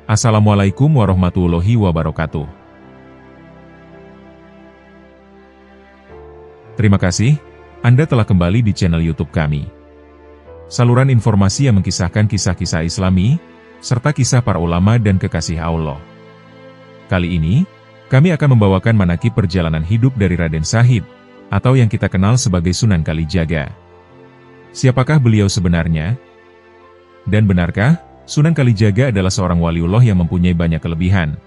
Assalamualaikum warahmatullahi wabarakatuh. Terima kasih, Anda telah kembali di channel YouTube kami. Saluran informasi yang mengkisahkan kisah-kisah Islami, serta kisah para ulama dan kekasih Allah. Kali ini, kami akan membawakan manakib perjalanan hidup dari Raden Shahid, atau yang kita kenal sebagai Sunan Kalijaga. Siapakah beliau sebenarnya? Dan benarkah Sunan Kalijaga adalah seorang waliullah yang mempunyai banyak kelebihan?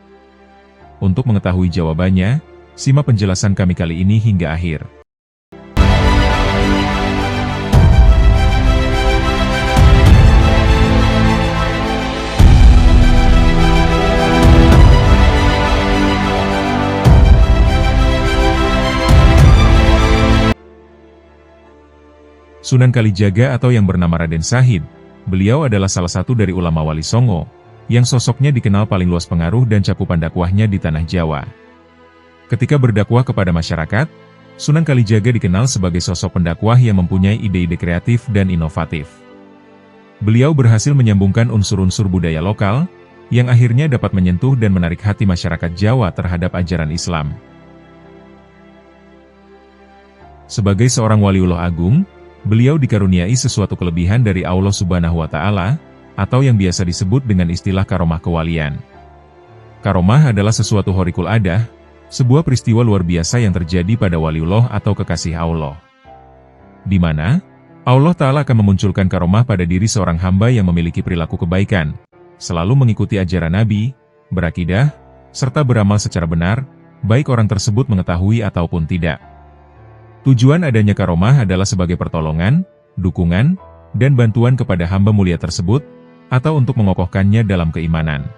Untuk mengetahui jawabannya, simak penjelasan kami kali ini hingga akhir. Sunan Kalijaga atau yang bernama Raden Shahid, beliau adalah salah satu dari ulama Wali Songo, yang sosoknya dikenal paling luas pengaruh dan cakupan dakwahnya di tanah Jawa. Ketika berdakwah kepada masyarakat, Sunan Kalijaga dikenal sebagai sosok pendakwah yang mempunyai ide-ide kreatif dan inovatif. Beliau berhasil menyambungkan unsur-unsur budaya lokal, yang akhirnya dapat menyentuh dan menarik hati masyarakat Jawa terhadap ajaran Islam. Sebagai seorang waliullah agung, beliau dikaruniai sesuatu kelebihan dari Allah Subhanahu wa Ta'ala, atau yang biasa disebut dengan istilah karomah kewalian. Karomah adalah sesuatu khorikul adah, sebuah peristiwa luar biasa yang terjadi pada waliullah atau kekasih Allah. Di mana Allah Ta'ala akan memunculkan karomah pada diri seorang hamba yang memiliki perilaku kebaikan, selalu mengikuti ajaran Nabi, berakidah, serta beramal secara benar, baik orang tersebut mengetahui ataupun tidak. Tujuan adanya karomah adalah sebagai pertolongan, dukungan, dan bantuan kepada hamba mulia tersebut, atau untuk mengokohkannya dalam keimanan.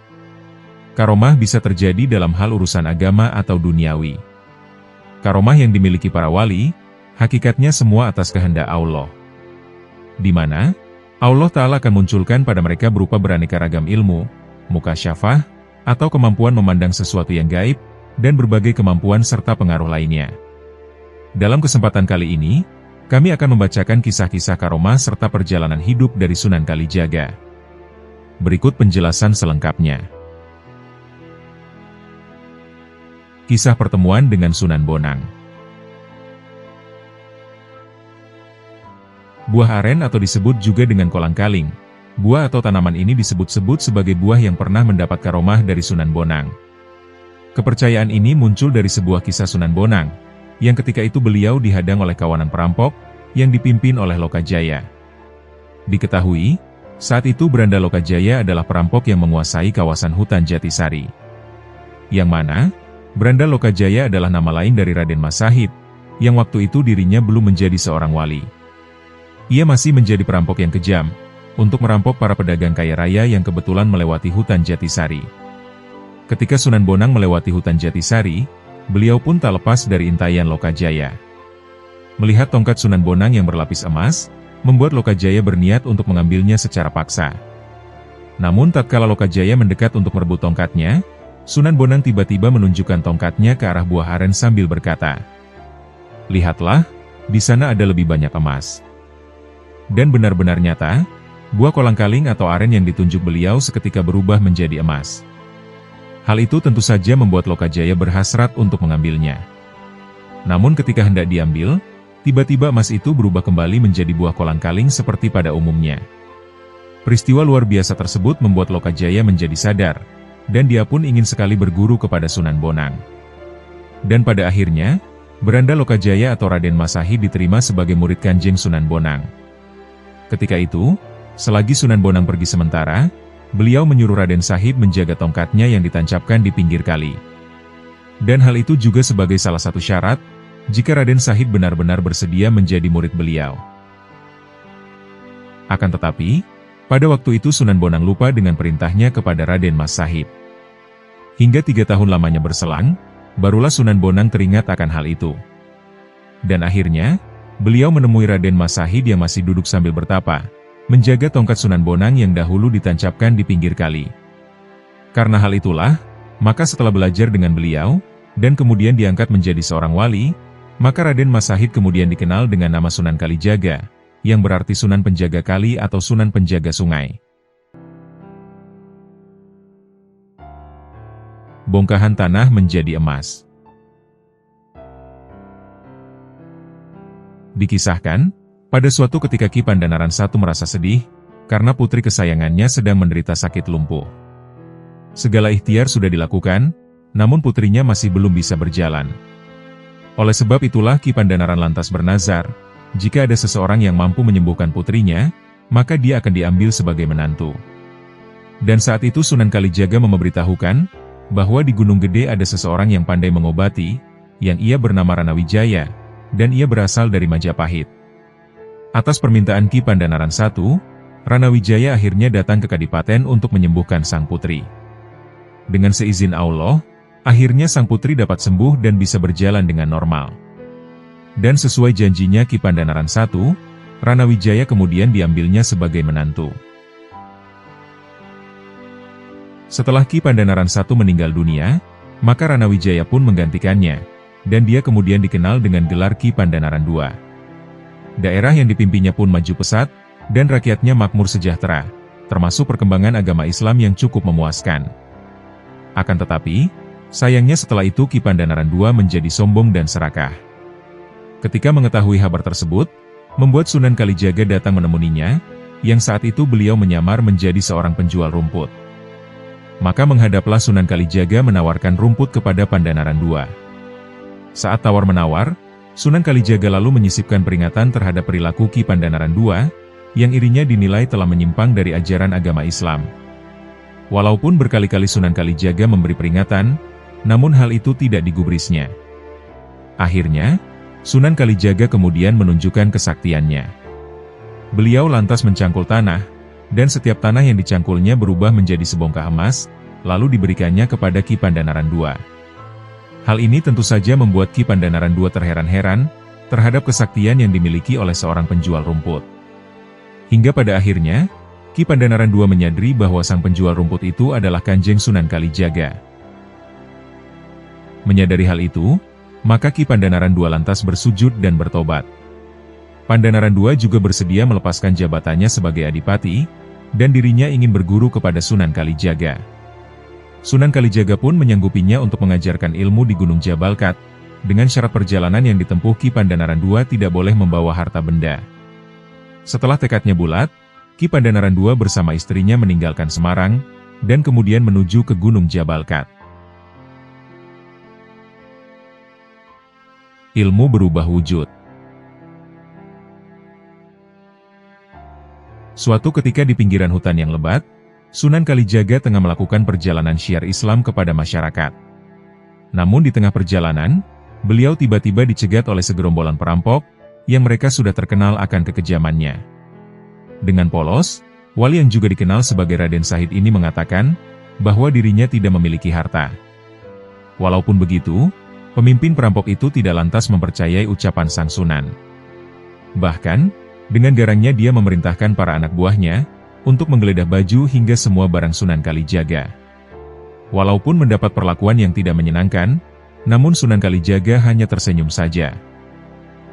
Karomah bisa terjadi dalam hal urusan agama atau duniawi. Karomah yang dimiliki para wali, hakikatnya semua atas kehendak Allah. Di mana Allah Ta'ala akan munculkan pada mereka berupa beraneka ragam ilmu, mukasyafah, atau kemampuan memandang sesuatu yang gaib, dan berbagai kemampuan serta pengaruh lainnya. Dalam kesempatan kali ini, kami akan membacakan kisah-kisah karomah serta perjalanan hidup dari Sunan Kalijaga. Berikut penjelasan selengkapnya. Kisah pertemuan dengan Sunan Bonang. Buah aren atau disebut juga dengan kolang-kaling. Buah atau tanaman ini disebut-sebut sebagai buah yang pernah mendapat karomah dari Sunan Bonang. Kepercayaan ini muncul dari sebuah kisah Sunan Bonang, yang ketika itu beliau dihadang oleh kawanan perampok, yang dipimpin oleh Lokajaya. Diketahui, saat itu Branda Lokajaya adalah perampok yang menguasai kawasan hutan Jatisari. Yang mana, Branda Lokajaya adalah nama lain dari Raden Shahid, yang waktu itu dirinya belum menjadi seorang wali. Ia masih menjadi perampok yang kejam, untuk merampok para pedagang kaya raya yang kebetulan melewati hutan Jatisari. Ketika Sunan Bonang melewati hutan Jatisari, beliau pun tak lepas dari intayan Lokajaya. Melihat tongkat Sunan Bonang yang berlapis emas, membuat Lokajaya berniat untuk mengambilnya secara paksa. Namun tatkala Lokajaya mendekat untuk merebut tongkatnya, Sunan Bonang tiba-tiba menunjukkan tongkatnya ke arah buah aren sambil berkata, "Lihatlah, di sana ada lebih banyak emas." Dan benar-benar nyata, buah kolang-kaling atau aren yang ditunjuk beliau seketika berubah menjadi emas. Hal itu tentu saja membuat Lokajaya berhasrat untuk mengambilnya. Namun ketika hendak diambil, tiba-tiba emas itu berubah kembali menjadi buah kolang-kaling seperti pada umumnya. Peristiwa luar biasa tersebut membuat Lokajaya menjadi sadar, dan dia pun ingin sekali berguru kepada Sunan Bonang. Dan pada akhirnya, Branda Lokajaya atau Raden Shahid diterima sebagai murid Kanjeng Sunan Bonang. Ketika itu, selagi Sunan Bonang pergi sementara, beliau menyuruh Raden Shahid menjaga tongkatnya yang ditancapkan di pinggir kali. Dan hal itu juga sebagai salah satu syarat, jika Raden Shahid benar-benar bersedia menjadi murid beliau. Akan tetapi, pada waktu itu Sunan Bonang lupa dengan perintahnya kepada Raden Shahid. Hingga 3 tahun lamanya berselang, barulah Sunan Bonang teringat akan hal itu. Dan akhirnya, beliau menemui Raden Shahid yang masih duduk sambil bertapa, menjaga tongkat Sunan Bonang yang dahulu ditancapkan di pinggir kali. Karena hal itulah, maka setelah belajar dengan beliau, dan kemudian diangkat menjadi seorang wali, maka Raden Shahid kemudian dikenal dengan nama Sunan Kalijaga, yang berarti Sunan Penjaga Kali atau Sunan Penjaga Sungai. bongkahan tanah menjadi emas. Dikisahkan, pada suatu ketika Ki Pandanaran I merasa sedih, karena putri kesayangannya sedang menderita sakit lumpuh. Segala ikhtiar sudah dilakukan, namun putrinya masih belum bisa berjalan. Oleh sebab itulah Ki Pandanaran lantas bernazar, jika ada seseorang yang mampu menyembuhkan putrinya, maka dia akan diambil sebagai menantu. Dan saat itu Sunan Kalijaga memberitahukan, bahwa di Gunung Gede ada seseorang yang pandai mengobati, yang ia bernama Ranawijaya, dan ia berasal dari Majapahit. Atas permintaan Ki Pandanaran I, Ranawijaya akhirnya datang ke Kadipaten untuk menyembuhkan sang putri. Dengan seizin Allah, akhirnya sang putri dapat sembuh dan bisa berjalan dengan normal. Dan sesuai janjinya Ki Pandanaran I, Ranawijaya kemudian diambilnya sebagai menantu. Setelah Ki Pandanaran I meninggal dunia, maka Ranawijaya pun menggantikannya, dan dia kemudian dikenal dengan gelar Ki Pandanaran II. Daerah yang dipimpinnya pun maju pesat, dan rakyatnya makmur sejahtera, termasuk perkembangan agama Islam yang cukup memuaskan. Akan tetapi, sayangnya setelah itu Ki Pandanaran II menjadi sombong dan serakah. Ketika mengetahui kabar tersebut, membuat Sunan Kalijaga datang menemuinya, yang saat itu beliau menyamar menjadi seorang penjual rumput. Maka menghadaplah Sunan Kalijaga menawarkan rumput kepada Pandanaran II. Saat tawar-menawar, Sunan Kalijaga lalu menyisipkan peringatan terhadap perilaku Ki Pandanaran II, yang irinya dinilai telah menyimpang dari ajaran agama Islam. Walaupun berkali-kali Sunan Kalijaga memberi peringatan, namun hal itu tidak digubrisnya. Akhirnya, Sunan Kalijaga kemudian menunjukkan kesaktiannya. Beliau lantas mencangkul tanah, dan setiap tanah yang dicangkulnya berubah menjadi sebongkah emas, lalu diberikannya kepada Ki Pandanaran II. Hal ini tentu saja membuat Ki Pandanaran II terheran-heran terhadap kesaktian yang dimiliki oleh seorang penjual rumput. Hingga pada akhirnya, Ki Pandanaran II menyadari bahwa sang penjual rumput itu adalah Kanjeng Sunan Kalijaga. Menyadari hal itu, maka Ki Pandanaran II lantas bersujud dan bertobat. Pandanaran II juga bersedia melepaskan jabatannya sebagai adipati, dan dirinya ingin berguru kepada Sunan Kalijaga. Sunan Kalijaga pun menyanggupinya untuk mengajarkan ilmu di Gunung Jabalkat, dengan syarat perjalanan yang ditempuh Ki Pandanaran II tidak boleh membawa harta benda. Setelah tekadnya bulat, Ki Pandanaran II bersama istrinya meninggalkan Semarang, dan kemudian menuju ke Gunung Jabalkat. Ilmu berubah wujud. Suatu ketika di pinggiran hutan yang lebat, Sunan Kalijaga tengah melakukan perjalanan syiar Islam kepada masyarakat. Namun di tengah perjalanan, beliau tiba-tiba dicegat oleh segerombolan perampok, yang mereka sudah terkenal akan kekejamannya. Dengan polos, wali yang juga dikenal sebagai Raden Sahid ini mengatakan, bahwa dirinya tidak memiliki harta. Walaupun begitu, pemimpin perampok itu tidak lantas mempercayai ucapan sang Sunan. Bahkan, dengan garangnya dia memerintahkan para anak buahnya, untuk menggeledah baju hingga semua barang Sunan Kalijaga. Walaupun mendapat perlakuan yang tidak menyenangkan, namun Sunan Kalijaga hanya tersenyum saja.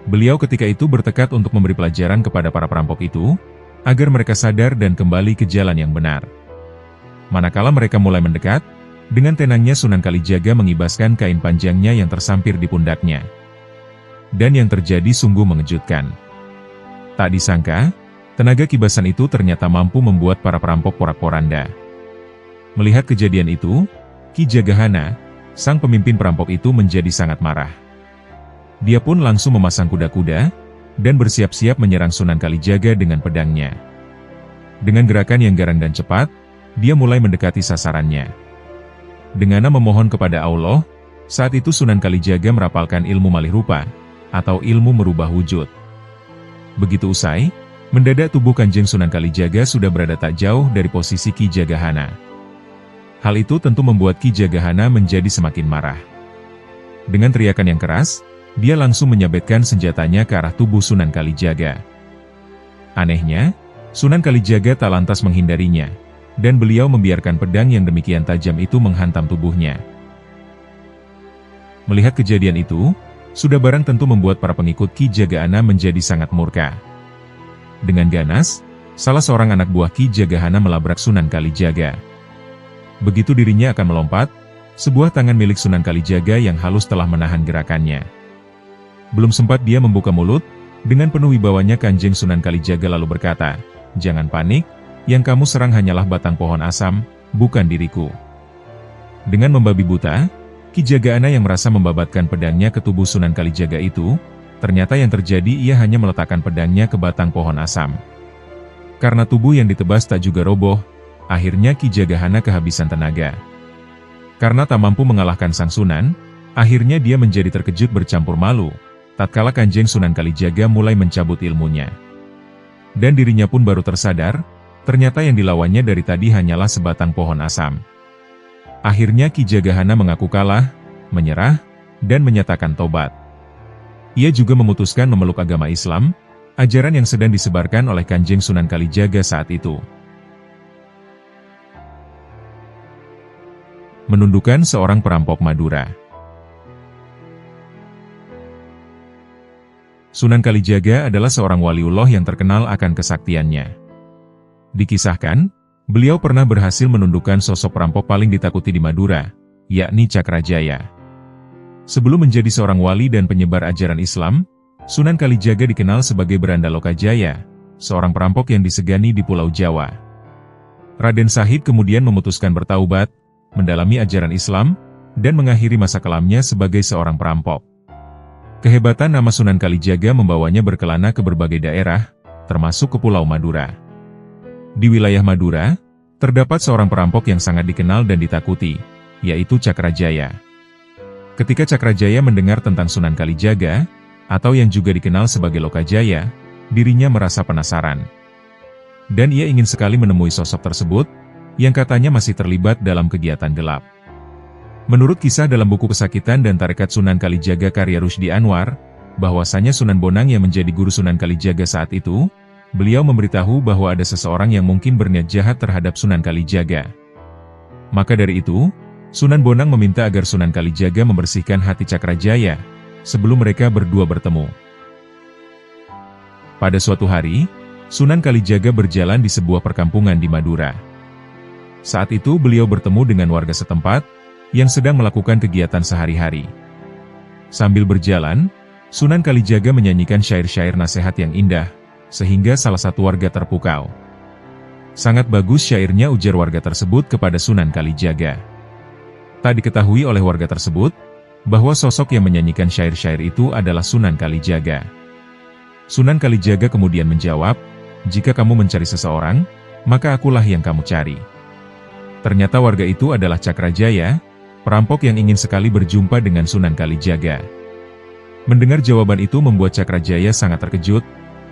Beliau ketika itu bertekad untuk memberi pelajaran kepada para perampok itu, agar mereka sadar dan kembali ke jalan yang benar. Manakala mereka mulai mendekat, dengan tenangnya Sunan Kalijaga mengibaskan kain panjangnya yang tersampir di pundaknya. Dan yang terjadi sungguh mengejutkan. Tak disangka, tenaga kibasan itu ternyata mampu membuat para perampok porak-poranda. Melihat kejadian itu, Ki Jagahana, sang pemimpin perampok itu menjadi sangat marah. Dia pun langsung memasang kuda-kuda, dan bersiap-siap menyerang Sunan Kalijaga dengan pedangnya. Dengan gerakan yang garang dan cepat, dia mulai mendekati sasarannya. Dengan memohon kepada Allah, saat itu Sunan Kalijaga merapalkan ilmu malih rupa, atau ilmu merubah wujud. Begitu usai, mendadak tubuh Kanjeng Sunan Kalijaga sudah berada tak jauh dari posisi Ki Jagahana. Hal itu tentu membuat Ki Jagahana menjadi semakin marah. Dengan teriakan yang keras, dia langsung menyabetkan senjatanya ke arah tubuh Sunan Kalijaga. Anehnya, Sunan Kalijaga tak lantas menghindarinya, dan beliau membiarkan pedang yang demikian tajam itu menghantam tubuhnya. Melihat kejadian itu, sudah barang tentu membuat para pengikut Ki Jagahana menjadi sangat murka. Dengan ganas, salah seorang anak buah Ki Jagahana melabrak Sunan Kalijaga. Begitu dirinya akan melompat, Sebuah tangan milik Sunan Kalijaga yang halus telah menahan gerakannya. Belum sempat dia membuka mulut, dengan penuh wibawanya Kanjeng Sunan Kalijaga lalu berkata, "Jangan panik, yang kamu serang hanyalah batang pohon asam, bukan diriku." Dengan membabi buta, Ki Jagaana yang merasa membabatkan pedangnya ke tubuh Sunan Kalijaga itu, ternyata yang terjadi ia hanya meletakkan pedangnya ke batang pohon asam. Karena tubuh yang ditebas tak juga roboh, akhirnya Ki Jagahana kehabisan tenaga. Karena tak mampu mengalahkan sang Sunan, akhirnya dia menjadi terkejut bercampur malu, tatkala Kanjeng Sunan Kalijaga mulai mencabut ilmunya. Dan dirinya pun baru tersadar, ternyata yang dilawannya dari tadi hanyalah sebatang pohon asam. Akhirnya Ki Jagahana mengaku kalah, menyerah, dan menyatakan tobat. Ia juga memutuskan memeluk agama Islam, ajaran yang sedang disebarkan oleh Kanjeng Sunan Kalijaga saat itu. Menundukkan seorang perampok Madura. Sunan Kalijaga adalah seorang waliullah yang terkenal akan kesaktiannya. Dikisahkan, beliau pernah berhasil menundukkan sosok perampok paling ditakuti di Madura, yakni Cakrajaya. Sebelum menjadi seorang wali dan penyebar ajaran Islam, Sunan Kalijaga dikenal sebagai Beranda Lokajaya, seorang perampok yang disegani di Pulau Jawa. Raden Shahid kemudian memutuskan bertaubat, mendalami ajaran Islam, dan mengakhiri masa kelamnya sebagai seorang perampok. Kehebatan nama Sunan Kalijaga membawanya berkelana ke berbagai daerah, termasuk ke Pulau Madura. Di wilayah Madura, terdapat seorang perampok yang sangat dikenal dan ditakuti, yaitu Cakrajaya. Ketika Cakrajaya mendengar tentang Sunan Kalijaga, atau yang juga dikenal sebagai Lokajaya, dirinya merasa penasaran. Dan ia ingin sekali menemui sosok tersebut, yang katanya masih terlibat dalam kegiatan gelap. Menurut kisah dalam buku Pesakitan dan Tarekat Sunan Kalijaga karya Rusdi Anwar, bahwasanya Sunan Bonang yang menjadi guru Sunan Kalijaga saat itu, beliau memberitahu bahwa ada seseorang yang mungkin berniat jahat terhadap Sunan Kalijaga. Maka dari itu, Sunan Bonang meminta agar Sunan Kalijaga membersihkan hati Cakrajaya, sebelum mereka berdua bertemu. Pada suatu hari, Sunan Kalijaga berjalan di sebuah perkampungan di Madura. Saat itu beliau bertemu dengan warga setempat, yang sedang melakukan kegiatan sehari-hari. Sambil berjalan, Sunan Kalijaga menyanyikan syair-syair nasihat yang indah, sehingga salah satu warga terpukau. "Sangat bagus syairnya," ujar warga tersebut kepada Sunan Kalijaga. Tak diketahui oleh warga tersebut, bahwa sosok yang menyanyikan syair-syair itu adalah Sunan Kalijaga. Sunan Kalijaga kemudian menjawab, "Jika kamu mencari seseorang, maka akulah yang kamu cari." Ternyata warga itu adalah Cakrajaya, perampok yang ingin sekali berjumpa dengan Sunan Kalijaga. Mendengar jawaban itu membuat Cakrajaya sangat terkejut,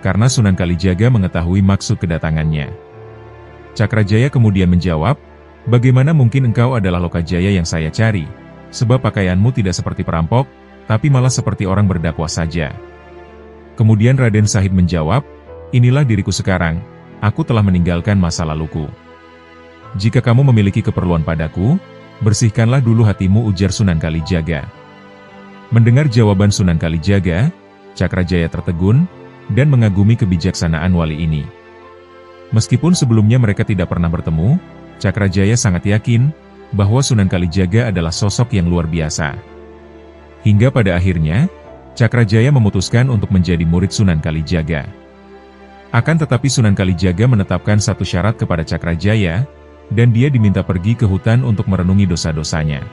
karena Sunan Kalijaga mengetahui maksud kedatangannya. Cakrajaya kemudian menjawab, "Bagaimana mungkin engkau adalah Lokajaya yang saya cari, sebab pakaianmu tidak seperti perampok, tapi malah seperti orang berdakwah saja." Kemudian Raden Shahid menjawab, "Inilah diriku sekarang, aku telah meninggalkan masa laluku. Jika kamu memiliki keperluan padaku, bersihkanlah dulu hatimu," ujar Sunan Kalijaga. Mendengar jawaban Sunan Kalijaga, Cakrajaya tertegun, dan mengagumi kebijaksanaan wali ini. Meskipun sebelumnya mereka tidak pernah bertemu, Cakrajaya sangat yakin, bahwa Sunan Kalijaga adalah sosok yang luar biasa. Hingga pada akhirnya, Cakrajaya memutuskan untuk menjadi murid Sunan Kalijaga. Akan tetapi Sunan Kalijaga menetapkan satu syarat kepada Cakrajaya, dan dia diminta pergi ke hutan untuk merenungi dosa-dosanya.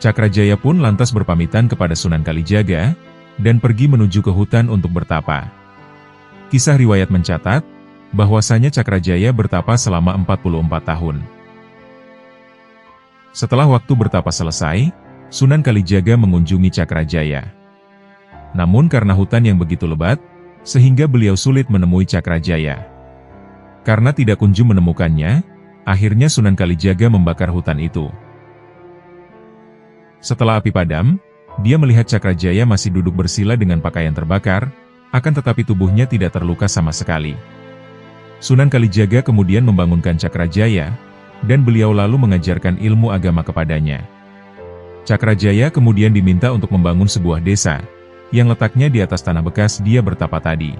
Cakrajaya pun lantas berpamitan kepada Sunan Kalijaga, dan pergi menuju ke hutan untuk bertapa. Kisah riwayat mencatat, bahwasanya Cakrajaya bertapa selama 44 tahun. Setelah waktu bertapa selesai, Sunan Kalijaga mengunjungi Cakrajaya. Namun karena hutan yang begitu lebat, sehingga beliau sulit menemui Cakrajaya. Karena tidak kunjung menemukannya, akhirnya Sunan Kalijaga membakar hutan itu. Setelah api padam, dia melihat Cakrajaya masih duduk bersila dengan pakaian terbakar, akan tetapi tubuhnya tidak terluka sama sekali. Sunan Kalijaga kemudian membangunkan Cakrajaya, dan beliau lalu mengajarkan ilmu agama kepadanya. Cakrajaya kemudian diminta untuk membangun sebuah desa, yang letaknya di atas tanah bekas dia bertapa tadi.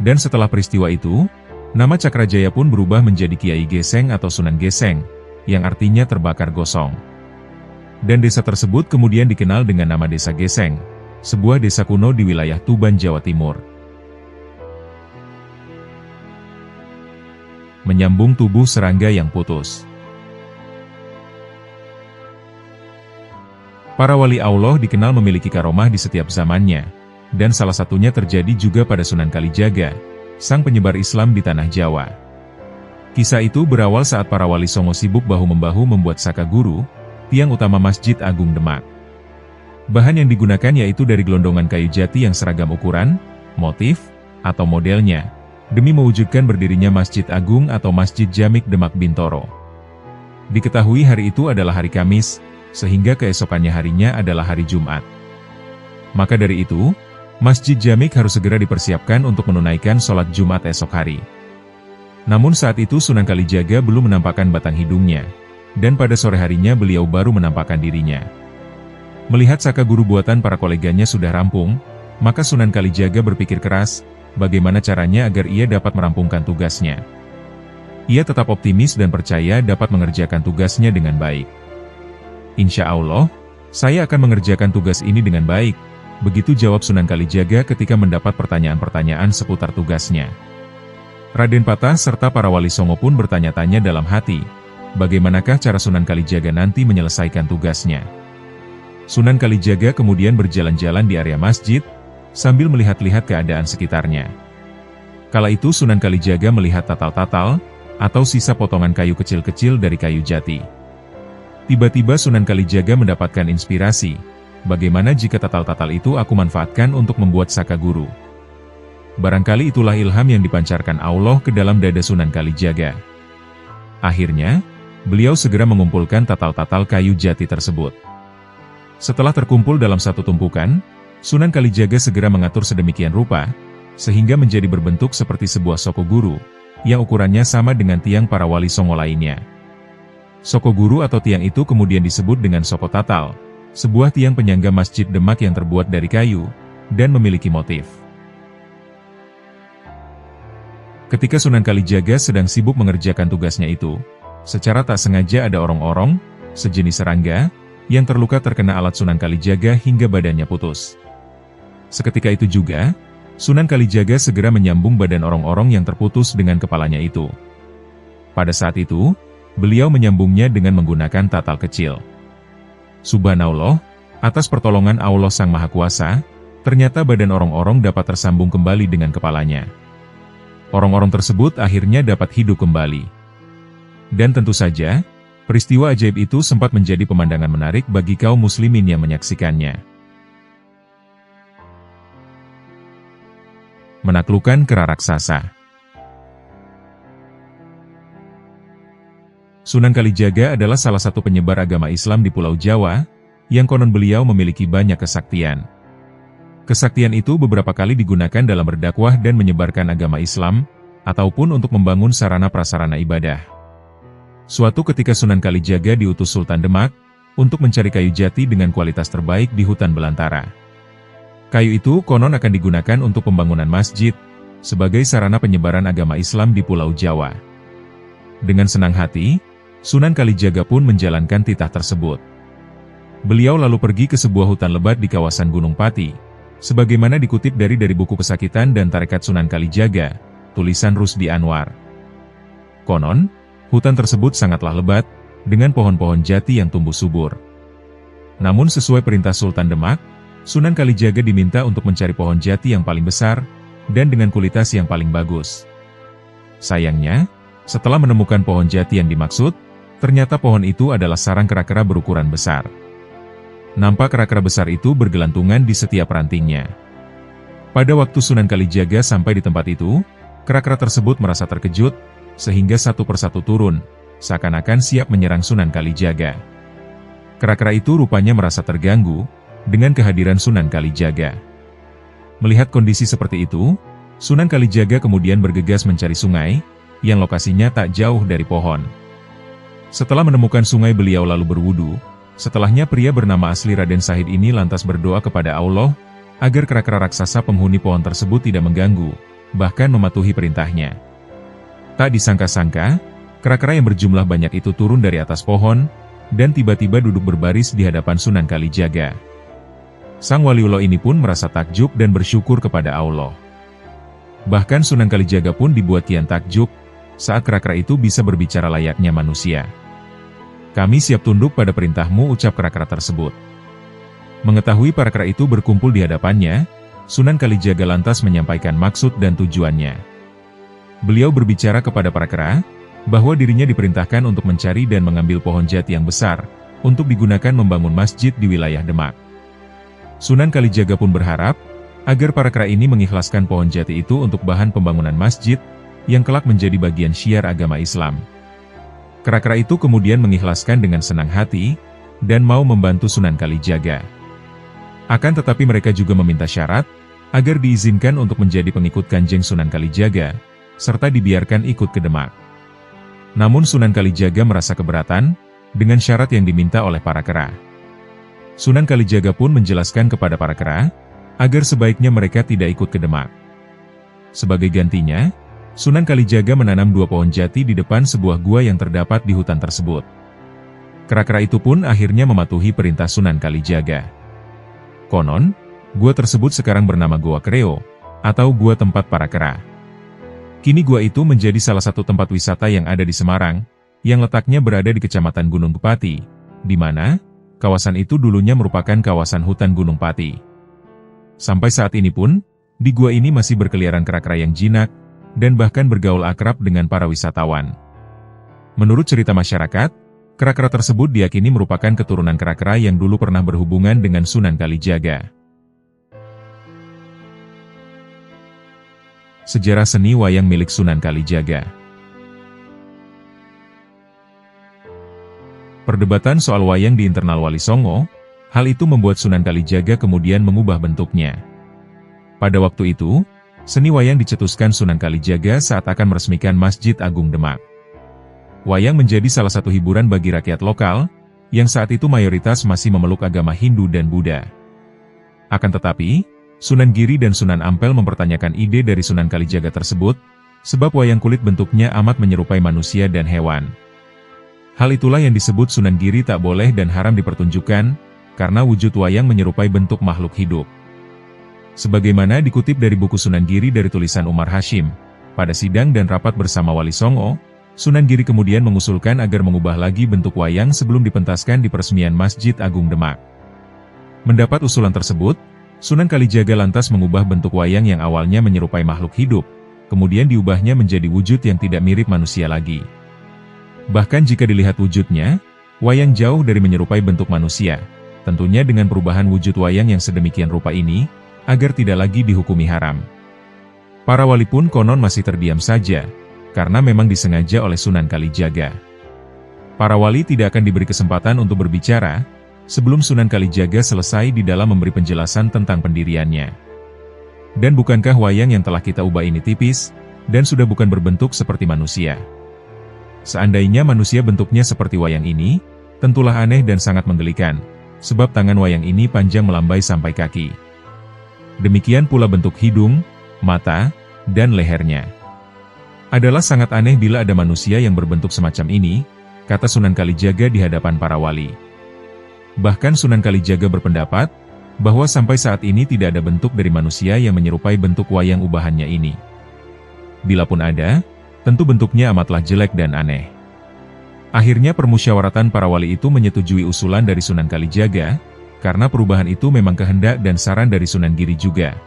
Dan setelah peristiwa itu, nama Cakrajaya pun berubah menjadi Kiai Geseng atau Sunan Geseng, yang artinya terbakar gosong. Dan desa tersebut kemudian dikenal dengan nama Desa Geseng, sebuah desa kuno di wilayah Tuban, Jawa Timur. Menyambung tubuh serangga yang putus. Para wali Allah dikenal memiliki karomah di setiap zamannya, dan salah satunya terjadi juga pada Sunan Kalijaga, sang penyebar Islam di tanah Jawa. Kisah itu berawal saat para wali Songo sibuk bahu-membahu membuat saka guru, tiang utama Masjid Agung Demak. Bahan yang digunakan yaitu dari gelondongan kayu jati yang seragam ukuran, motif, atau modelnya, demi mewujudkan berdirinya Masjid Agung atau Masjid Jamik Demak Bintoro. Diketahui hari itu adalah hari Kamis, sehingga keesokannya harinya adalah hari Jumat. Maka dari itu, Masjid Jamik harus segera dipersiapkan untuk menunaikan sholat Jumat esok hari. Namun saat itu Sunan Kalijaga belum menampakkan batang hidungnya, dan pada sore harinya beliau baru menampakkan dirinya. Melihat saka guru buatan para koleganya sudah rampung, maka Sunan Kalijaga berpikir keras, bagaimana caranya agar ia dapat merampungkan tugasnya. Ia tetap optimis dan percaya dapat mengerjakan tugasnya dengan baik. Insya Allah, saya akan mengerjakan tugas ini dengan baik, begitu jawab Sunan Kalijaga ketika mendapat pertanyaan-pertanyaan seputar tugasnya. Raden Patah serta para wali Songo pun bertanya-tanya dalam hati, bagaimanakah cara Sunan Kalijaga nanti menyelesaikan tugasnya. Sunan Kalijaga kemudian berjalan-jalan di area masjid, sambil melihat-lihat keadaan sekitarnya. Kala itu Sunan Kalijaga melihat tatal-tatal, atau sisa potongan kayu kecil-kecil dari kayu jati. Tiba-tiba Sunan Kalijaga mendapatkan inspirasi, bagaimana jika tatal-tatal itu aku manfaatkan untuk membuat saka guru. Barangkali itulah ilham yang dipancarkan Allah ke dalam dada Sunan Kalijaga. Akhirnya, beliau segera mengumpulkan tatal-tatal kayu jati tersebut. Setelah terkumpul dalam satu tumpukan, Sunan Kalijaga segera mengatur sedemikian rupa, sehingga menjadi berbentuk seperti sebuah soko guru, yang ukurannya sama dengan tiang para wali Songo lainnya. Soko guru atau tiang itu kemudian disebut dengan soko tatal, sebuah tiang penyangga Masjid Demak yang terbuat dari kayu, dan memiliki motif. Ketika Sunan Kalijaga sedang sibuk mengerjakan tugasnya itu, secara tak sengaja ada orang-orang, sejenis serangga, yang terluka terkena alat Sunan Kalijaga hingga badannya putus. Seketika itu juga, Sunan Kalijaga segera menyambung badan orang-orang yang terputus dengan kepalanya itu. Pada saat itu, beliau menyambungnya dengan menggunakan tatal kecil. Subhanallah, atas pertolongan Allah Sang Maha Kuasa, ternyata badan orang-orang dapat tersambung kembali dengan kepalanya. Orang-orang tersebut akhirnya dapat hidup kembali. Dan tentu saja, peristiwa ajaib itu sempat menjadi pemandangan menarik bagi kaum muslimin yang menyaksikannya. Menaklukkan kera raksasa. Sunan Kalijaga adalah salah satu penyebar agama Islam di Pulau Jawa, yang konon beliau memiliki banyak kesaktian. Kesaktian itu beberapa kali digunakan dalam berdakwah dan menyebarkan agama Islam, ataupun untuk membangun sarana-prasarana ibadah. Suatu ketika Sunan Kalijaga diutus Sultan Demak, untuk mencari kayu jati dengan kualitas terbaik di hutan belantara. Kayu itu konon akan digunakan untuk pembangunan masjid, sebagai sarana penyebaran agama Islam di Pulau Jawa. Dengan senang hati, Sunan Kalijaga pun menjalankan titah tersebut. Beliau lalu pergi ke sebuah hutan lebat di kawasan Gunung Pati, sebagaimana dikutip dari buku Pesakitan dan Tarekat Sunan Kalijaga, tulisan Rusdi Anwar. Konon, hutan tersebut sangatlah lebat, dengan pohon-pohon jati yang tumbuh subur. Namun sesuai perintah Sultan Demak, Sunan Kalijaga diminta untuk mencari pohon jati yang paling besar, dan dengan kualitas yang paling bagus. Sayangnya, setelah menemukan pohon jati yang dimaksud, ternyata pohon itu adalah sarang kera-kera berukuran besar. Nampak kera-kera besar itu bergelantungan di setiap rantingnya. Pada waktu Sunan Kalijaga sampai di tempat itu, kera-kera tersebut merasa terkejut, sehingga satu persatu turun, seakan-akan siap menyerang Sunan Kalijaga. Kera-kera itu rupanya merasa terganggu, dengan kehadiran Sunan Kalijaga. Melihat kondisi seperti itu, Sunan Kalijaga kemudian bergegas mencari sungai, yang lokasinya tak jauh dari pohon. Setelah menemukan sungai beliau lalu berwudu. Setelahnya pria bernama asli Raden Sahid ini lantas berdoa kepada Allah, agar kera-kera raksasa penghuni pohon tersebut tidak mengganggu, bahkan mematuhi perintahnya. Tak disangka-sangka, kera-kera yang berjumlah banyak itu turun dari atas pohon, dan tiba-tiba duduk berbaris di hadapan Sunan Kalijaga. Sang waliullah ini pun merasa takjub dan bersyukur kepada Allah. Bahkan Sunan Kalijaga pun dibuat kian takjub, saat kera-kera itu bisa berbicara layaknya manusia. "Kami siap tunduk pada perintahmu," ucap kera-kera tersebut. Mengetahui para kera itu berkumpul di hadapannya, Sunan Kalijaga lantas menyampaikan maksud dan tujuannya. Beliau berbicara kepada para kera, bahwa dirinya diperintahkan untuk mencari dan mengambil pohon jati yang besar, untuk digunakan membangun masjid di wilayah Demak. Sunan Kalijaga pun berharap, agar para kera ini mengikhlaskan pohon jati itu untuk bahan pembangunan masjid, yang kelak menjadi bagian syiar agama Islam. Kera-kera itu kemudian mengikhlaskan dengan senang hati, dan mau membantu Sunan Kalijaga. Akan tetapi mereka juga meminta syarat, agar diizinkan untuk menjadi pengikut Kanjeng Sunan Kalijaga, serta dibiarkan ikut ke Demak. Namun Sunan Kalijaga merasa keberatan, dengan syarat yang diminta oleh para kera. Sunan Kalijaga pun menjelaskan kepada para kera, agar sebaiknya mereka tidak ikut ke Demak. Sebagai gantinya, Sunan Kalijaga menanam 2 pohon jati di depan sebuah gua yang terdapat di hutan tersebut. Kera-kera itu pun akhirnya mematuhi perintah Sunan Kalijaga. Konon, gua tersebut sekarang bernama Goa Kreo, atau Gua Tempat Para Kera. Kini gua itu menjadi salah satu tempat wisata yang ada di Semarang, yang letaknya berada di Kecamatan Gunung Pati, di mana kawasan itu dulunya merupakan kawasan hutan Gunung Pati. Sampai saat ini pun, di gua ini masih berkeliaran kera-kera yang jinak, dan bahkan bergaul akrab dengan para wisatawan. Menurut cerita masyarakat, kera-kera tersebut diyakini merupakan keturunan kera-kera yang dulu pernah berhubungan dengan Sunan Kalijaga. Sejarah seni wayang milik Sunan Kalijaga. Perdebatan soal wayang di internal Wali Songo, hal itu membuat Sunan Kalijaga kemudian mengubah bentuknya. Pada waktu itu, seni wayang dicetuskan Sunan Kalijaga saat akan meresmikan Masjid Agung Demak. Wayang menjadi salah satu hiburan bagi rakyat lokal, yang saat itu mayoritas masih memeluk agama Hindu dan Buddha. Akan tetapi, Sunan Giri dan Sunan Ampel mempertanyakan ide dari Sunan Kalijaga tersebut, sebab wayang kulit bentuknya amat menyerupai manusia dan hewan. Hal itulah yang disebut Sunan Giri tak boleh dan haram dipertunjukkan, karena wujud wayang menyerupai bentuk makhluk hidup. Sebagaimana dikutip dari buku Sunan Giri dari tulisan Umar Hashim, pada sidang dan rapat bersama Wali Songo, Sunan Giri kemudian mengusulkan agar mengubah lagi bentuk wayang sebelum dipentaskan di peresmian Masjid Agung Demak. Mendapat usulan tersebut, Sunan Kalijaga lantas mengubah bentuk wayang yang awalnya menyerupai makhluk hidup, kemudian diubahnya menjadi wujud yang tidak mirip manusia lagi. Bahkan jika dilihat wujudnya, wayang jauh dari menyerupai bentuk manusia, tentunya dengan perubahan wujud wayang yang sedemikian rupa ini, agar tidak lagi dihukumi haram. Para wali pun konon masih terdiam saja, karena memang disengaja oleh Sunan Kalijaga. Para wali tidak akan diberi kesempatan untuk berbicara, sebelum Sunan Kalijaga selesai di dalam memberi penjelasan tentang pendiriannya. Dan bukankah wayang yang telah kita ubah ini tipis, dan sudah bukan berbentuk seperti manusia? Seandainya manusia bentuknya seperti wayang ini, tentulah aneh dan sangat menggelikan, sebab tangan wayang ini panjang melambai sampai kaki. Demikian pula bentuk hidung, mata, dan lehernya. Adalah sangat aneh bila ada manusia yang berbentuk semacam ini, kata Sunan Kalijaga di hadapan para wali. Bahkan Sunan Kalijaga berpendapat, bahwa sampai saat ini tidak ada bentuk dari manusia yang menyerupai bentuk wayang ubahannya ini. Bila pun ada, tentu bentuknya amatlah jelek dan aneh. Akhirnya permusyawaratan para wali itu menyetujui usulan dari Sunan Kalijaga, karena perubahan itu memang kehendak dan saran dari Sunan Giri juga.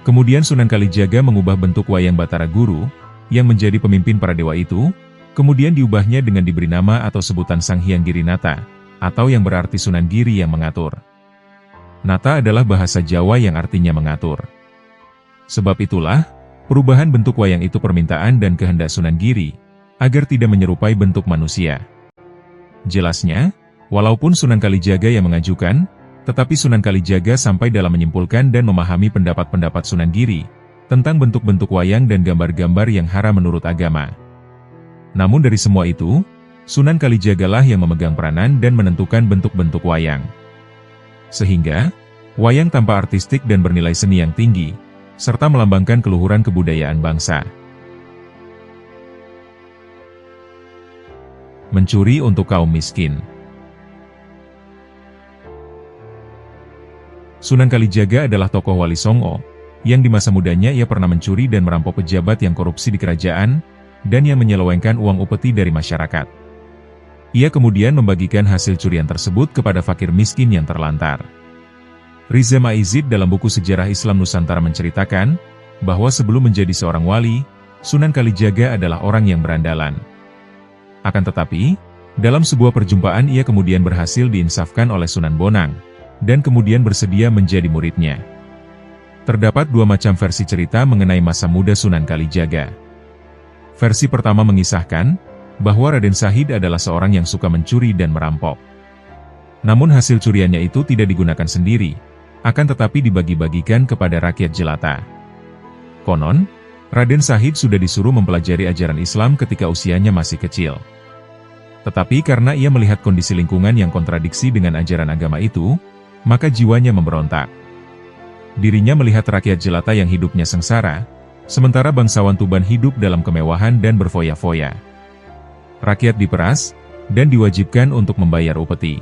Kemudian Sunan Kalijaga mengubah bentuk wayang Batara Guru, yang menjadi pemimpin para dewa itu, kemudian diubahnya dengan diberi nama atau sebutan Sang Hyang Girinata, atau yang berarti Sunan Giri yang mengatur. Nata adalah bahasa Jawa yang artinya mengatur. Sebab itulah, perubahan bentuk wayang itu permintaan dan kehendak Sunan Giri, agar tidak menyerupai bentuk manusia. Jelasnya, walaupun Sunan Kalijaga yang mengajukan, tetapi Sunan Kalijaga sampai dalam menyimpulkan dan memahami pendapat-pendapat Sunan Giri, tentang bentuk-bentuk wayang dan gambar-gambar yang haram menurut agama. Namun dari semua itu, Sunan Kalijagalah yang memegang peranan dan menentukan bentuk-bentuk wayang. Sehingga, wayang tanpa artistik dan bernilai seni yang tinggi, serta melambangkan keluhuran kebudayaan bangsa. Mencuri untuk kaum miskin. Sunan Kalijaga adalah tokoh Wali Songo, yang di masa mudanya ia pernah mencuri dan merampok pejabat yang korupsi di kerajaan, dan yang menyelewengkan uang upeti dari masyarakat. Ia kemudian membagikan hasil curian tersebut kepada fakir miskin yang terlantar. Riza Maizid dalam buku Sejarah Islam Nusantara menceritakan, bahwa sebelum menjadi seorang wali, Sunan Kalijaga adalah orang yang berandalan. Akan tetapi, dalam sebuah perjumpaan ia kemudian berhasil diinsafkan oleh Sunan Bonang, dan kemudian bersedia menjadi muridnya. Terdapat dua macam versi cerita mengenai masa muda Sunan Kalijaga. Versi pertama mengisahkan, bahwa Raden Shahid adalah seorang yang suka mencuri dan merampok. Namun hasil curiannya itu tidak digunakan sendiri, akan tetapi dibagi-bagikan kepada rakyat jelata. Konon, Raden Shahid sudah disuruh mempelajari ajaran Islam ketika usianya masih kecil. Tetapi karena ia melihat kondisi lingkungan yang kontradiksi dengan ajaran agama itu, maka jiwanya memberontak. Dirinya melihat rakyat jelata yang hidupnya sengsara, sementara bangsawan Tuban hidup dalam kemewahan dan berfoya-foya. Rakyat diperas, dan diwajibkan untuk membayar upeti.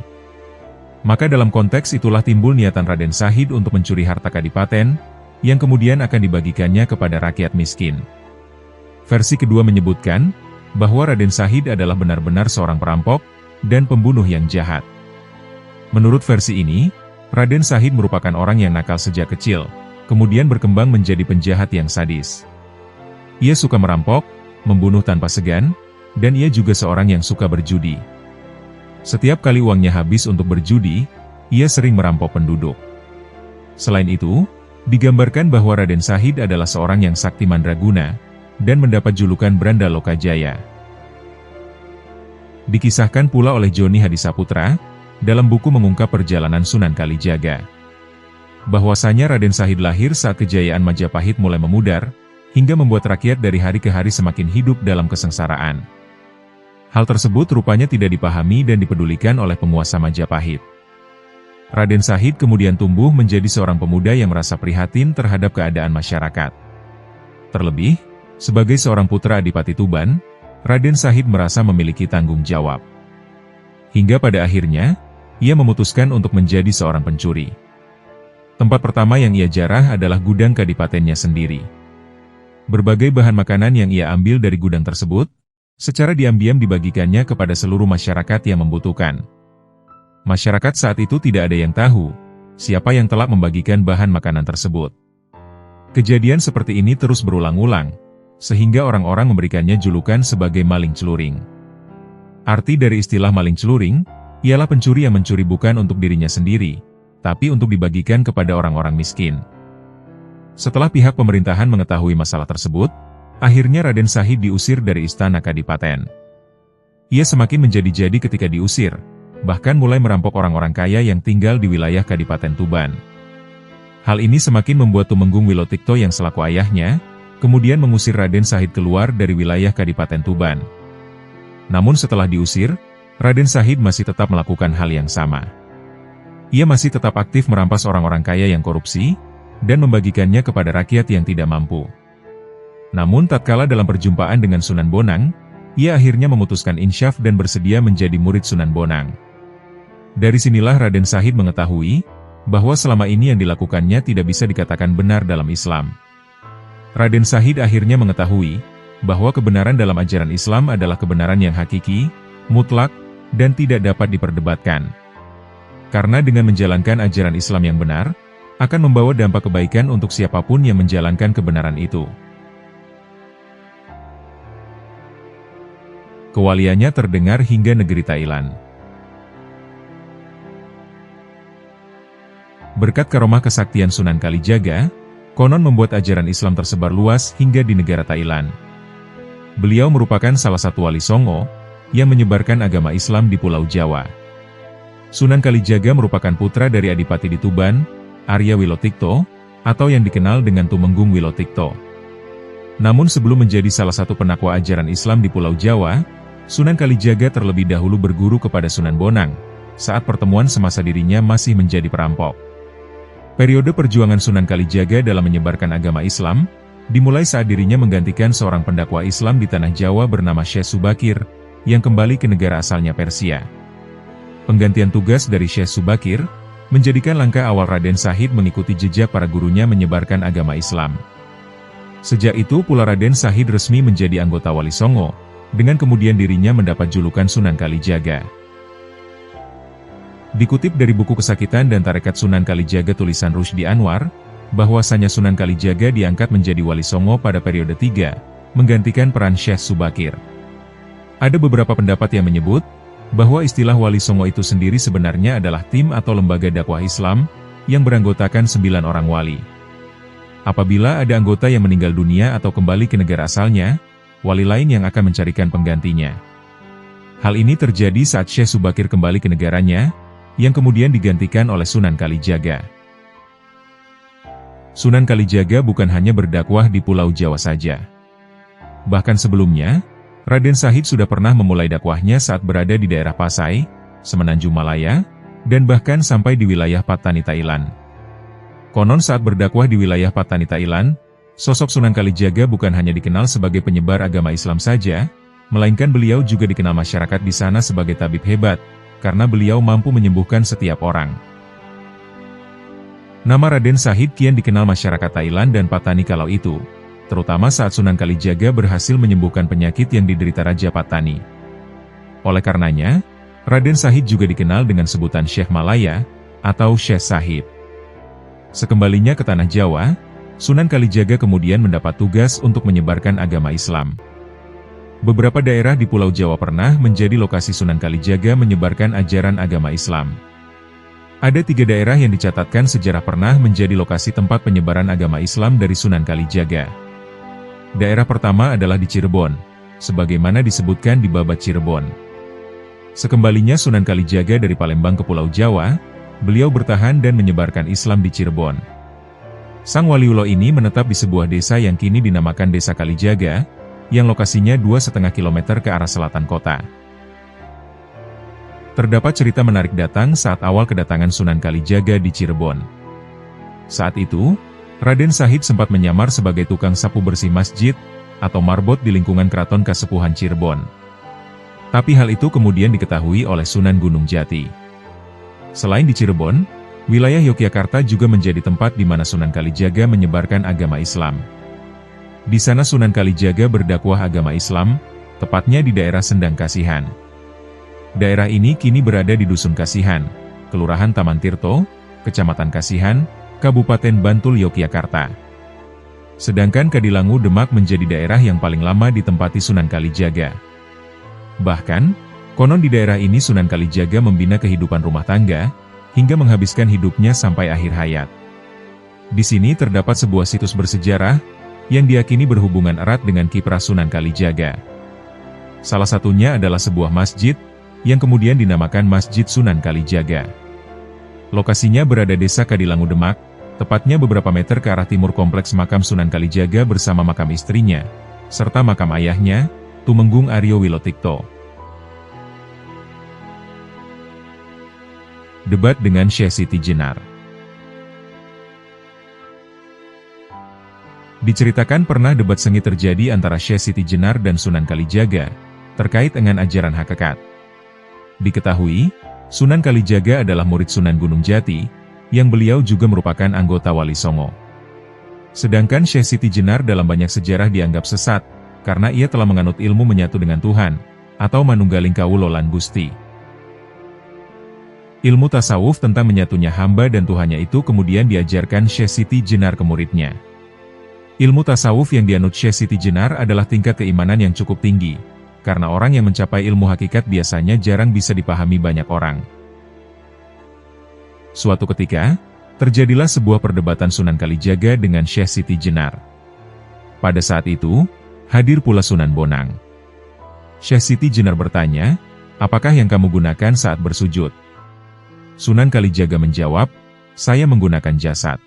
Maka dalam konteks itulah timbul niatan Raden Shahid untuk mencuri harta kadipaten, yang kemudian akan dibagikannya kepada rakyat miskin. Versi kedua menyebutkan, bahwa Raden Shahid adalah benar-benar seorang perampok, dan pembunuh yang jahat. Menurut versi ini, Raden Shahid merupakan orang yang nakal sejak kecil, kemudian berkembang menjadi penjahat yang sadis. Ia suka merampok, membunuh tanpa segan, dan ia juga seorang yang suka berjudi. Setiap kali uangnya habis untuk berjudi, ia sering merampok penduduk. Selain itu, digambarkan bahwa Raden Shahid adalah seorang yang sakti mandraguna, dan mendapat julukan Branda Lokajaya. Dikisahkan pula oleh Joni Hadisaputra, dalam buku mengungkap perjalanan Sunan Kalijaga. Bahwasanya Raden Shahid lahir saat kejayaan Majapahit mulai memudar, hingga membuat rakyat dari hari ke hari semakin hidup dalam kesengsaraan. Hal tersebut rupanya tidak dipahami dan dipedulikan oleh penguasa Majapahit. Raden Shahid kemudian tumbuh menjadi seorang pemuda yang merasa prihatin terhadap keadaan masyarakat. Terlebih, sebagai seorang putra Adipati Tuban, Raden Shahid merasa memiliki tanggung jawab. Hingga pada akhirnya, ia memutuskan untuk menjadi seorang pencuri. Tempat pertama yang ia jarah adalah gudang kadipatennya sendiri. Berbagai bahan makanan yang ia ambil dari gudang tersebut, secara diam-diam dibagikannya kepada seluruh masyarakat yang membutuhkan. Masyarakat saat itu tidak ada yang tahu, siapa yang telah membagikan bahan makanan tersebut. Kejadian seperti ini terus berulang-ulang, sehingga orang-orang memberikannya julukan sebagai maling celuring. Arti dari istilah maling celuring, ialah pencuri yang mencuri bukan untuk dirinya sendiri, tapi untuk dibagikan kepada orang-orang miskin. Setelah pihak pemerintahan mengetahui masalah tersebut, akhirnya Raden Shahid diusir dari istana kadipaten. Ia semakin menjadi-jadi ketika diusir, bahkan mulai merampok orang-orang kaya yang tinggal di wilayah Kadipaten Tuban. Hal ini semakin membuat Tumenggung Wilotikto yang selaku ayahnya, kemudian mengusir Raden Shahid keluar dari wilayah Kadipaten Tuban. Namun setelah diusir, Raden Shahid masih tetap melakukan hal yang sama. Ia masih tetap aktif merampas orang-orang kaya yang korupsi, dan membagikannya kepada rakyat yang tidak mampu. Namun tatkala dalam perjumpaan dengan Sunan Bonang, ia akhirnya memutuskan insyaf dan bersedia menjadi murid Sunan Bonang. Dari sinilah Raden Shahid mengetahui, bahwa selama ini yang dilakukannya tidak bisa dikatakan benar dalam Islam. Raden Shahid akhirnya mengetahui, bahwa kebenaran dalam ajaran Islam adalah kebenaran yang hakiki, mutlak, dan tidak dapat diperdebatkan. Karena dengan menjalankan ajaran Islam yang benar, akan membawa dampak kebaikan untuk siapapun yang menjalankan kebenaran itu. Kewaliannya terdengar hingga negeri Thailand. Berkat karomah kesaktian Sunan Kalijaga, konon membuat ajaran Islam tersebar luas hingga di negara Thailand. Beliau merupakan salah satu wali Songo, yang menyebarkan agama Islam di Pulau Jawa. Sunan Kalijaga merupakan putra dari Adipati di Tuban, Arya Wilotikto, atau yang dikenal dengan Tumenggung Wilotikto. Namun sebelum menjadi salah satu penakwa ajaran Islam di Pulau Jawa, Sunan Kalijaga terlebih dahulu berguru kepada Sunan Bonang, saat pertemuan semasa dirinya masih menjadi perampok. Periode perjuangan Sunan Kalijaga dalam menyebarkan agama Islam, dimulai saat dirinya menggantikan seorang pendakwa Islam di tanah Jawa bernama Syekh Subakir, yang kembali ke negara asalnya Persia. Penggantian tugas dari Syekh Subakir, menjadikan langkah awal Raden Shahid mengikuti jejak para gurunya menyebarkan agama Islam. Sejak itu pula Raden Shahid resmi menjadi anggota Wali Songo, dengan kemudian dirinya mendapat julukan Sunan Kalijaga. Dikutip dari buku Kesakitan dan Tarekat Sunan Kalijaga tulisan Rusdi Anwar, bahwasanya Sunan Kalijaga diangkat menjadi Wali Songo pada periode 3, menggantikan peran Syekh Subakir. Ada beberapa pendapat yang menyebut, bahwa istilah Wali Songo itu sendiri sebenarnya adalah tim atau lembaga dakwah Islam, yang beranggotakan 9 orang wali. Apabila ada anggota yang meninggal dunia atau kembali ke negara asalnya, wali lain yang akan mencarikan penggantinya. Hal ini terjadi saat Syekh Subakir kembali ke negaranya, yang kemudian digantikan oleh Sunan Kalijaga. Sunan Kalijaga bukan hanya berdakwah di Pulau Jawa saja. Bahkan sebelumnya, Raden Shahid sudah pernah memulai dakwahnya saat berada di daerah Pasai, Semenanjung Malaya, dan bahkan sampai di wilayah Patani, Thailand. Konon saat berdakwah di wilayah Patani, Thailand, sosok Sunan Kalijaga bukan hanya dikenal sebagai penyebar agama Islam saja, melainkan beliau juga dikenal masyarakat di sana sebagai tabib hebat, karena beliau mampu menyembuhkan setiap orang. Nama Raden Shahid kian dikenal masyarakat Thailand dan Patani kalau itu, terutama saat Sunan Kalijaga berhasil menyembuhkan penyakit yang diderita Raja Patani. Oleh karenanya, Raden Shahid juga dikenal dengan sebutan Syekh Malaya, atau Syekh Shahid. Sekembalinya ke Tanah Jawa, Sunan Kalijaga kemudian mendapat tugas untuk menyebarkan agama Islam. Beberapa daerah di Pulau Jawa pernah menjadi lokasi Sunan Kalijaga menyebarkan ajaran agama Islam. Ada 3 daerah yang dicatatkan sejarah pernah menjadi lokasi tempat penyebaran agama Islam dari Sunan Kalijaga. Daerah pertama adalah di Cirebon, sebagaimana disebutkan di Babat Cirebon. Sekembalinya Sunan Kalijaga dari Palembang ke Pulau Jawa, beliau bertahan dan menyebarkan Islam di Cirebon. Sang Waliullah ini menetap di sebuah desa yang kini dinamakan Desa Kalijaga, yang lokasinya 2,5 km ke arah selatan kota. Terdapat cerita menarik datang saat awal kedatangan Sunan Kalijaga di Cirebon. Saat itu, Raden Shahid sempat menyamar sebagai tukang sapu bersih masjid, atau marbot di lingkungan Keraton Kasepuhan Cirebon. Tapi hal itu kemudian diketahui oleh Sunan Gunung Jati. Selain di Cirebon, wilayah Yogyakarta juga menjadi tempat di mana Sunan Kalijaga menyebarkan agama Islam. Di sana Sunan Kalijaga berdakwah agama Islam, tepatnya di daerah Sendang Kasihan. Daerah ini kini berada di Dusun Kasihan, Kelurahan Taman Tirto, Kecamatan Kasihan, Kabupaten Bantul, Yogyakarta. Sedangkan Kadilangu Demak menjadi daerah yang paling lama ditempati Sunan Kalijaga. Bahkan, konon di daerah ini Sunan Kalijaga membina kehidupan rumah tangga, hingga menghabiskan hidupnya sampai akhir hayat. Di sini terdapat sebuah situs bersejarah, yang diyakini berhubungan erat dengan kiprah Sunan Kalijaga. Salah satunya adalah sebuah masjid, yang kemudian dinamakan Masjid Sunan Kalijaga. Lokasinya berada Desa Kadilangu Demak, tepatnya beberapa meter ke arah timur kompleks makam Sunan Kalijaga bersama makam istrinya, serta makam ayahnya, Tumenggung Aryo Wilotikto. Debat dengan Syekh Siti Jenar. Diceritakan pernah debat sengit terjadi antara Syekh Siti Jenar dan Sunan Kalijaga, terkait dengan ajaran hakikat. Diketahui, Sunan Kalijaga adalah murid Sunan Gunung Jati, yang beliau juga merupakan anggota Wali Songo. Sedangkan Syekh Siti Jenar dalam banyak sejarah dianggap sesat, karena ia telah menganut ilmu menyatu dengan Tuhan, atau manunggaling kawula lan Gusti. Ilmu tasawuf tentang menyatunya hamba dan Tuhannya itu kemudian diajarkan Syekh Siti Jenar ke muridnya. Ilmu tasawuf yang dianut Syekh Siti Jenar adalah tingkat keimanan yang cukup tinggi, karena orang yang mencapai ilmu hakikat biasanya jarang bisa dipahami banyak orang. Suatu ketika, terjadilah sebuah perdebatan Sunan Kalijaga dengan Syekh Siti Jenar. Pada saat itu, hadir pula Sunan Bonang. Syekh Siti Jenar bertanya, "Apakah yang kamu gunakan saat bersujud?" Sunan Kalijaga menjawab, "Saya menggunakan jasad."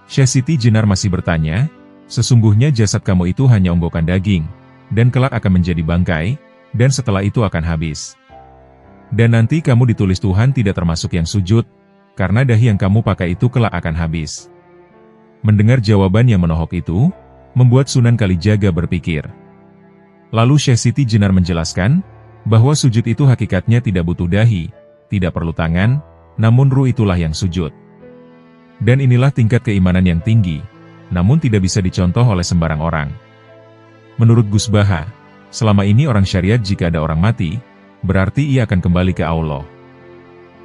Syekh Siti Jenar masih bertanya, "Sesungguhnya jasad kamu itu hanya onggokan daging, dan kelak akan menjadi bangkai, dan setelah itu akan habis. Dan nanti kamu ditulis Tuhan tidak termasuk yang sujud, karena dahi yang kamu pakai itu kelak akan habis." Mendengar jawaban yang menohok itu, membuat Sunan Kalijaga berpikir. Lalu Syekh Siti Jenar menjelaskan, bahwa sujud itu hakikatnya tidak butuh dahi, tidak perlu tangan, namun ruh itulah yang sujud. Dan inilah tingkat keimanan yang tinggi, namun tidak bisa dicontoh oleh sembarang orang. Menurut Gus Baha, selama ini orang syariat jika ada orang mati, berarti ia akan kembali ke Allah.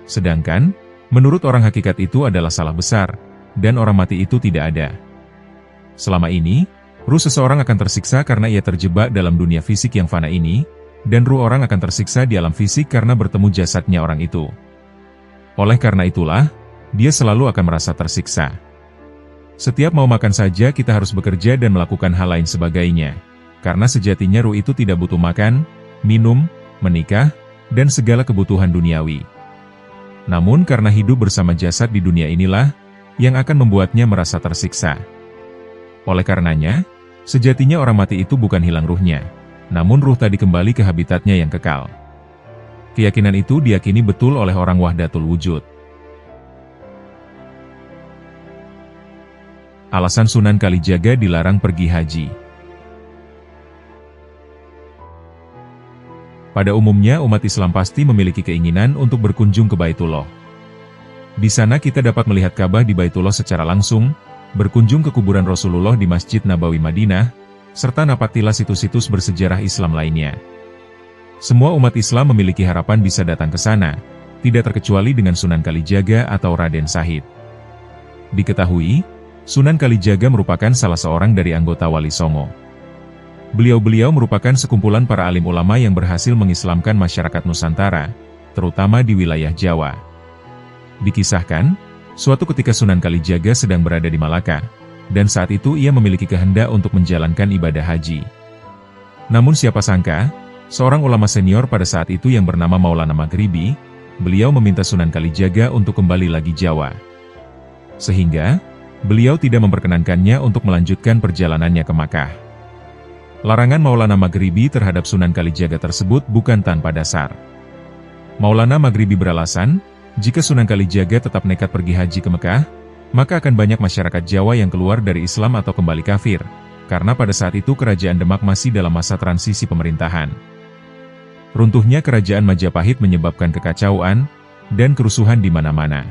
Sedangkan, menurut orang hakikat itu adalah salah besar, dan orang mati itu tidak ada. Selama ini, ruh seseorang akan tersiksa karena ia terjebak dalam dunia fisik yang fana ini, dan ruh orang akan tersiksa di alam fisik karena bertemu jasadnya orang itu. Oleh karena itulah, dia selalu akan merasa tersiksa. Setiap mau makan saja kita harus bekerja dan melakukan hal lain sebagainya. Karena sejatinya ruh itu tidak butuh makan, minum, menikah, dan segala kebutuhan duniawi. Namun karena hidup bersama jasad di dunia inilah, yang akan membuatnya merasa tersiksa. Oleh karenanya, sejatinya orang mati itu bukan hilang ruhnya, namun ruh tadi kembali ke habitatnya yang kekal. Keyakinan itu diyakini betul oleh orang Wahdatul Wujud. Alasan Sunan Kalijaga dilarang pergi haji. Pada umumnya umat Islam pasti memiliki keinginan untuk berkunjung ke Baitullah. Di sana kita dapat melihat Ka'bah di Baitullah secara langsung, berkunjung ke kuburan Rasulullah di Masjid Nabawi Madinah, serta napaktilah situs-situs bersejarah Islam lainnya. Semua umat Islam memiliki harapan bisa datang ke sana, tidak terkecuali dengan Sunan Kalijaga atau Raden Shahid. Diketahui, Sunan Kalijaga merupakan salah seorang dari anggota Wali Songo. Beliau-beliau merupakan sekumpulan para alim ulama yang berhasil mengislamkan masyarakat Nusantara, terutama di wilayah Jawa. Dikisahkan, suatu ketika Sunan Kalijaga sedang berada di Malaka, dan saat itu ia memiliki kehendak untuk menjalankan ibadah haji. Namun siapa sangka, seorang ulama senior pada saat itu yang bernama Maulana Maghribi, beliau meminta Sunan Kalijaga untuk kembali lagi Jawa. Sehingga, beliau tidak memperkenankannya untuk melanjutkan perjalanannya ke Makkah. Larangan Maulana Maghribi terhadap Sunan Kalijaga tersebut bukan tanpa dasar. Maulana Maghribi beralasan, jika Sunan Kalijaga tetap nekat pergi haji ke Mekah, maka akan banyak masyarakat Jawa yang keluar dari Islam atau kembali kafir, karena pada saat itu kerajaan Demak masih dalam masa transisi pemerintahan. Runtuhnya kerajaan Majapahit menyebabkan kekacauan dan kerusuhan di mana-mana.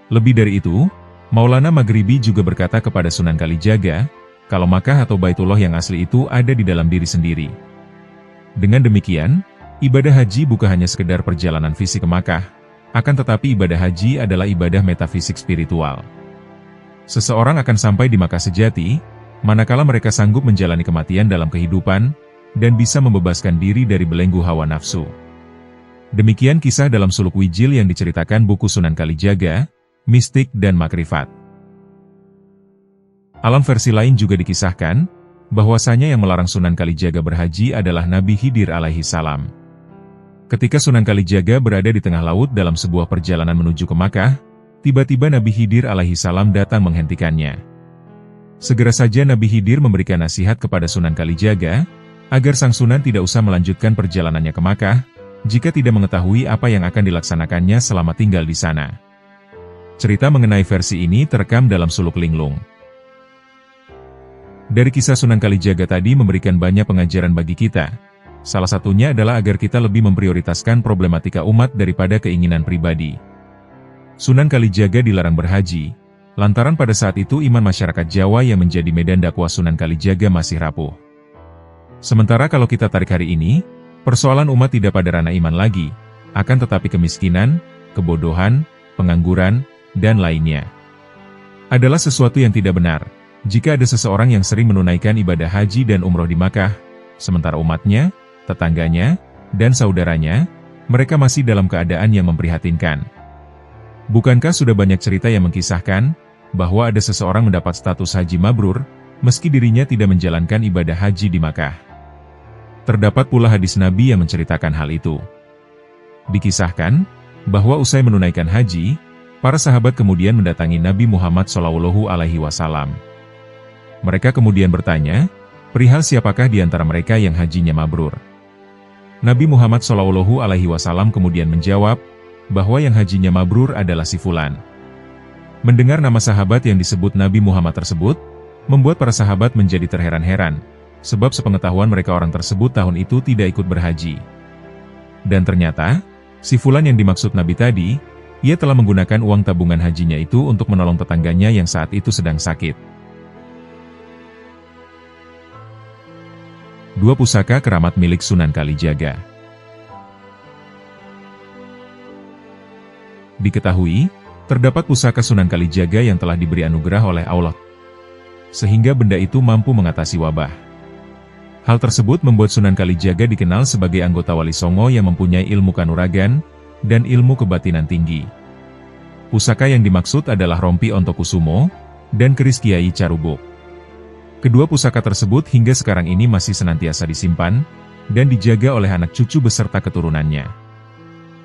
Lebih dari itu, Maulana Maghribi juga berkata kepada Sunan Kalijaga, kalau Makkah atau Baitullah yang asli itu ada di dalam diri sendiri. Dengan demikian, ibadah haji bukan hanya sekedar perjalanan fisik ke Makkah, akan tetapi ibadah haji adalah ibadah metafisik spiritual. Seseorang akan sampai di Makkah sejati, manakala mereka sanggup menjalani kematian dalam kehidupan, dan bisa membebaskan diri dari belenggu hawa nafsu. Demikian kisah dalam suluk Wijil yang diceritakan buku Sunan Kalijaga, Mistik dan Makrifat. Alam versi lain juga dikisahkan, bahwasanya yang melarang Sunan Kalijaga berhaji adalah Nabi Khidir alaihi salam. Ketika Sunan Kalijaga berada di tengah laut dalam sebuah perjalanan menuju ke Makkah, tiba-tiba Nabi Khidir alaihi salam datang menghentikannya. Segera saja Nabi Khidir memberikan nasihat kepada Sunan Kalijaga, agar sang Sunan tidak usah melanjutkan perjalanannya ke Makkah, jika tidak mengetahui apa yang akan dilaksanakannya selama tinggal di sana. Cerita mengenai versi ini terekam dalam suluk Linglung. Dari kisah Sunan Kalijaga tadi memberikan banyak pengajaran bagi kita. Salah satunya adalah agar kita lebih memprioritaskan problematika umat daripada keinginan pribadi. Sunan Kalijaga dilarang berhaji, lantaran pada saat itu iman masyarakat Jawa yang menjadi medan dakwah Sunan Kalijaga masih rapuh. Sementara kalau kita tarik hari ini, persoalan umat tidak pada ranah iman lagi, akan tetapi kemiskinan, kebodohan, pengangguran, dan lainnya. Adalah sesuatu yang tidak benar. Jika ada seseorang yang sering menunaikan ibadah haji dan umroh di Makkah, sementara umatnya, tetangganya, dan saudaranya, mereka masih dalam keadaan yang memprihatinkan. Bukankah sudah banyak cerita yang mengkisahkan, bahwa ada seseorang mendapat status haji mabrur, meski dirinya tidak menjalankan ibadah haji di Makkah? Terdapat pula hadis Nabi yang menceritakan hal itu. Dikisahkan, bahwa usai menunaikan haji, para sahabat kemudian mendatangi Nabi Muhammad SAW. Mereka kemudian bertanya, perihal siapakah di antara mereka yang hajinya mabrur? Nabi Muhammad SAW kemudian menjawab, bahwa yang hajinya mabrur adalah si Fulan. Mendengar nama sahabat yang disebut Nabi Muhammad tersebut, membuat para sahabat menjadi terheran-heran, sebab sepengetahuan mereka orang tersebut tahun itu tidak ikut berhaji. Dan ternyata, si Fulan yang dimaksud Nabi tadi, Ia telah menggunakan uang tabungan hajinya itu untuk menolong tetangganya yang saat itu sedang sakit. 2 Pusaka keramat milik Sunan Kalijaga. Diketahui, terdapat pusaka Sunan Kalijaga yang telah diberi anugerah oleh Allah, sehingga benda itu mampu mengatasi wabah. Hal tersebut membuat Sunan Kalijaga dikenal sebagai anggota Wali Songo yang mempunyai ilmu kanuragan dan ilmu kebatinan tinggi. Pusaka yang dimaksud adalah rompi Ontokusumo dan keris Kiai Carubuk. Kedua pusaka tersebut hingga sekarang ini masih senantiasa disimpan dan dijaga oleh anak cucu beserta keturunannya.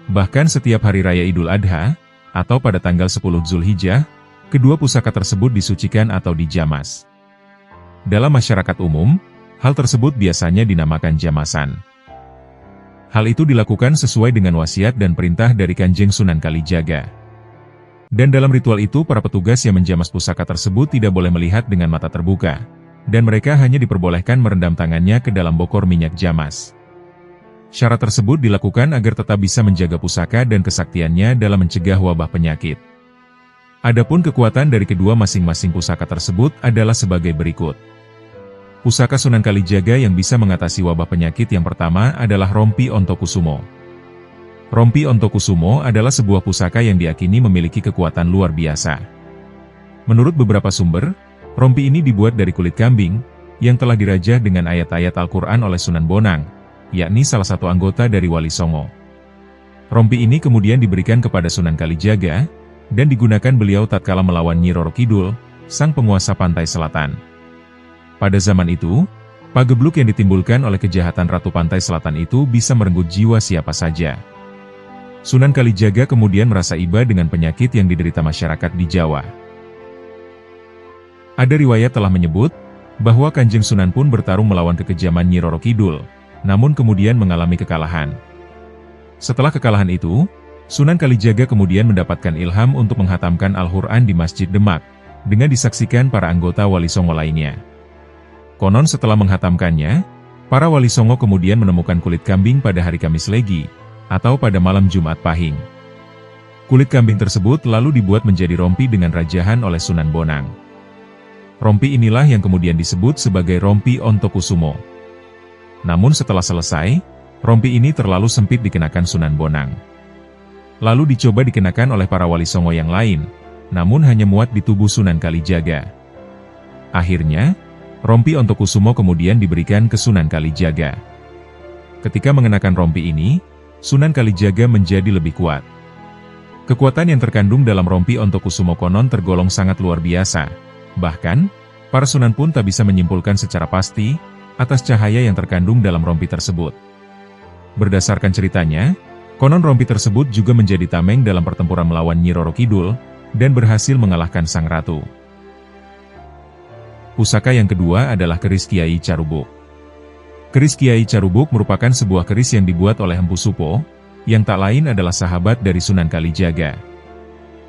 Bahkan setiap hari raya Idul Adha, atau pada tanggal 10 Zulhijjah, kedua pusaka tersebut disucikan atau dijamas. Dalam masyarakat umum, hal tersebut biasanya dinamakan jamasan. Hal itu dilakukan sesuai dengan wasiat dan perintah dari Kanjeng Sunan Kalijaga. Dan dalam ritual itu para petugas yang menjamas pusaka tersebut tidak boleh melihat dengan mata terbuka, dan mereka hanya diperbolehkan merendam tangannya ke dalam bokor minyak jamas. Syarat tersebut dilakukan agar tetap bisa menjaga pusaka dan kesaktiannya dalam mencegah wabah penyakit. Adapun kekuatan dari kedua masing-masing pusaka tersebut adalah sebagai berikut. Pusaka Sunan Kalijaga yang bisa mengatasi wabah penyakit yang pertama adalah rompi Ontokusumo. Rompi Ontokusumo adalah sebuah pusaka yang diyakini memiliki kekuatan luar biasa. Menurut beberapa sumber, rompi ini dibuat dari kulit kambing, yang telah dirajah dengan ayat-ayat Al-Quran oleh Sunan Bonang, yakni salah satu anggota dari Wali Songo. Rompi ini kemudian diberikan kepada Sunan Kalijaga, dan digunakan beliau tatkala melawan Nyi Roro Kidul, sang penguasa pantai selatan. Pada zaman itu, pagebluk yang ditimbulkan oleh kejahatan Ratu Pantai Selatan itu bisa merenggut jiwa siapa saja. Sunan Kalijaga kemudian merasa iba dengan penyakit yang diderita masyarakat di Jawa. Ada riwayat telah menyebut, bahwa Kanjeng Sunan pun bertarung melawan kekejaman Nyi Roro Kidul, namun kemudian mengalami kekalahan. Setelah kekalahan itu, Sunan Kalijaga kemudian mendapatkan ilham untuk menghatamkan Al-Quran di Masjid Demak, dengan disaksikan para anggota Wali Songo lainnya. Konon setelah menghatamkannya, para Wali Songo kemudian menemukan kulit kambing pada hari Kamis Legi, atau pada malam Jumat Pahing. Kulit kambing tersebut lalu dibuat menjadi rompi dengan rajahan oleh Sunan Bonang. Rompi inilah yang kemudian disebut sebagai rompi Ontokusumo. Namun setelah selesai, rompi ini terlalu sempit dikenakan Sunan Bonang. Lalu dicoba dikenakan oleh para Wali Songo yang lain, namun hanya muat di tubuh Sunan Kalijaga. Akhirnya, rompi Ontokusumo kemudian diberikan ke Sunan Kalijaga. Ketika mengenakan rompi ini, Sunan Kalijaga menjadi lebih kuat. Kekuatan yang terkandung dalam rompi Ontokusumo konon tergolong sangat luar biasa. Bahkan, para Sunan pun tak bisa menyimpulkan secara pasti atas cahaya yang terkandung dalam rompi tersebut. Berdasarkan ceritanya, konon rompi tersebut juga menjadi tameng dalam pertempuran melawan Nyi Roro Kidul, dan berhasil mengalahkan sang ratu. Pusaka yang kedua adalah keris Kiai Carubuk. Keris Kiai Carubuk merupakan sebuah keris yang dibuat oleh Empu Supo, yang tak lain adalah sahabat dari Sunan Kalijaga.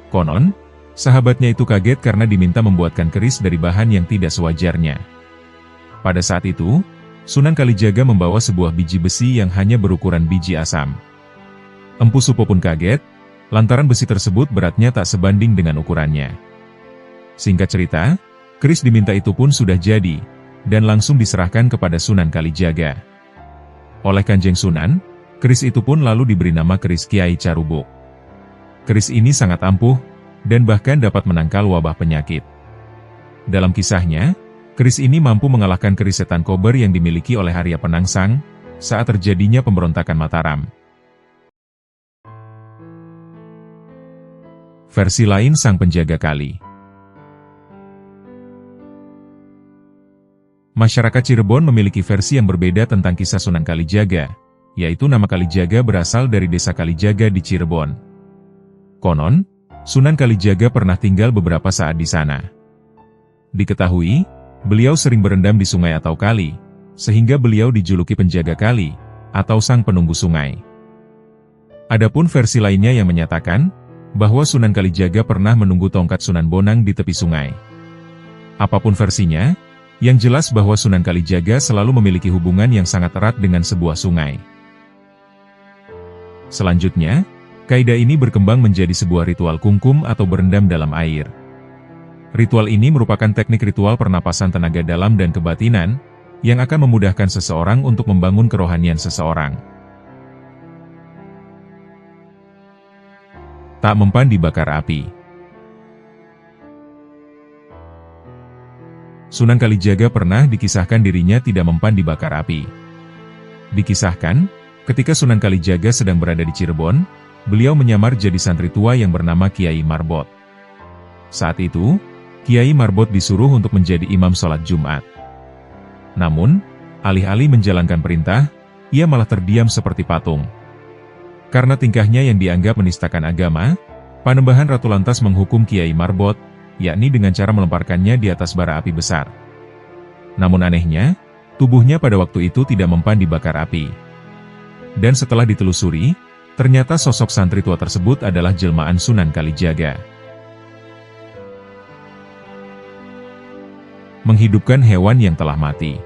Konon, sahabatnya itu kaget karena diminta membuatkan keris dari bahan yang tidak sewajarnya. Pada saat itu, Sunan Kalijaga membawa sebuah biji besi yang hanya berukuran biji asam. Empu Supo pun kaget, lantaran besi tersebut beratnya tak sebanding dengan ukurannya. Singkat cerita, keris diminta itu pun sudah jadi, dan langsung diserahkan kepada Sunan Kalijaga. Oleh Kanjeng Sunan, keris itu pun lalu diberi nama keris Kiai Carubuk. Keris ini sangat ampuh, dan bahkan dapat menangkal wabah penyakit. Dalam kisahnya, keris ini mampu mengalahkan keris setan kober yang dimiliki oleh Arya Penangsang, saat terjadinya pemberontakan Mataram. Versi lain Sang Penjaga Kali. Masyarakat Cirebon memiliki versi yang berbeda tentang kisah Sunan Kalijaga, yaitu nama Kalijaga berasal dari desa Kalijaga di Cirebon. Konon, Sunan Kalijaga pernah tinggal beberapa saat di sana. Diketahui, beliau sering berendam di sungai atau kali, sehingga beliau dijuluki penjaga kali, atau sang penunggu sungai. Adapun versi lainnya yang menyatakan, bahwa Sunan Kalijaga pernah menunggu tongkat Sunan Bonang di tepi sungai. Apapun versinya, yang jelas bahwa Sunan Kalijaga selalu memiliki hubungan yang sangat erat dengan sebuah sungai. Selanjutnya, Kaidah ini berkembang menjadi sebuah ritual kungkum atau berendam dalam air. Ritual ini merupakan teknik ritual pernapasan tenaga dalam dan kebatinan, yang akan memudahkan seseorang untuk membangun kerohanian seseorang. Tak mempan dibakar api. Sunan Kalijaga pernah dikisahkan dirinya tidak mempan dibakar api. Dikisahkan, ketika Sunan Kalijaga sedang berada di Cirebon, beliau menyamar jadi santri tua yang bernama Kiai Marbot. Saat itu, Kiai Marbot disuruh untuk menjadi imam sholat Jumat. Namun, alih-alih menjalankan perintah, ia malah terdiam seperti patung. Karena tingkahnya yang dianggap menistakan agama, Panembahan Ratu lantas menghukum Kiai Marbot, yakni dengan cara melemparkannya di atas bara api besar. Namun anehnya, tubuhnya pada waktu itu tidak mempan dibakar api. Dan setelah ditelusuri, ternyata sosok santri tua tersebut adalah jelmaan Sunan Kalijaga. Menghidupkan hewan yang telah mati.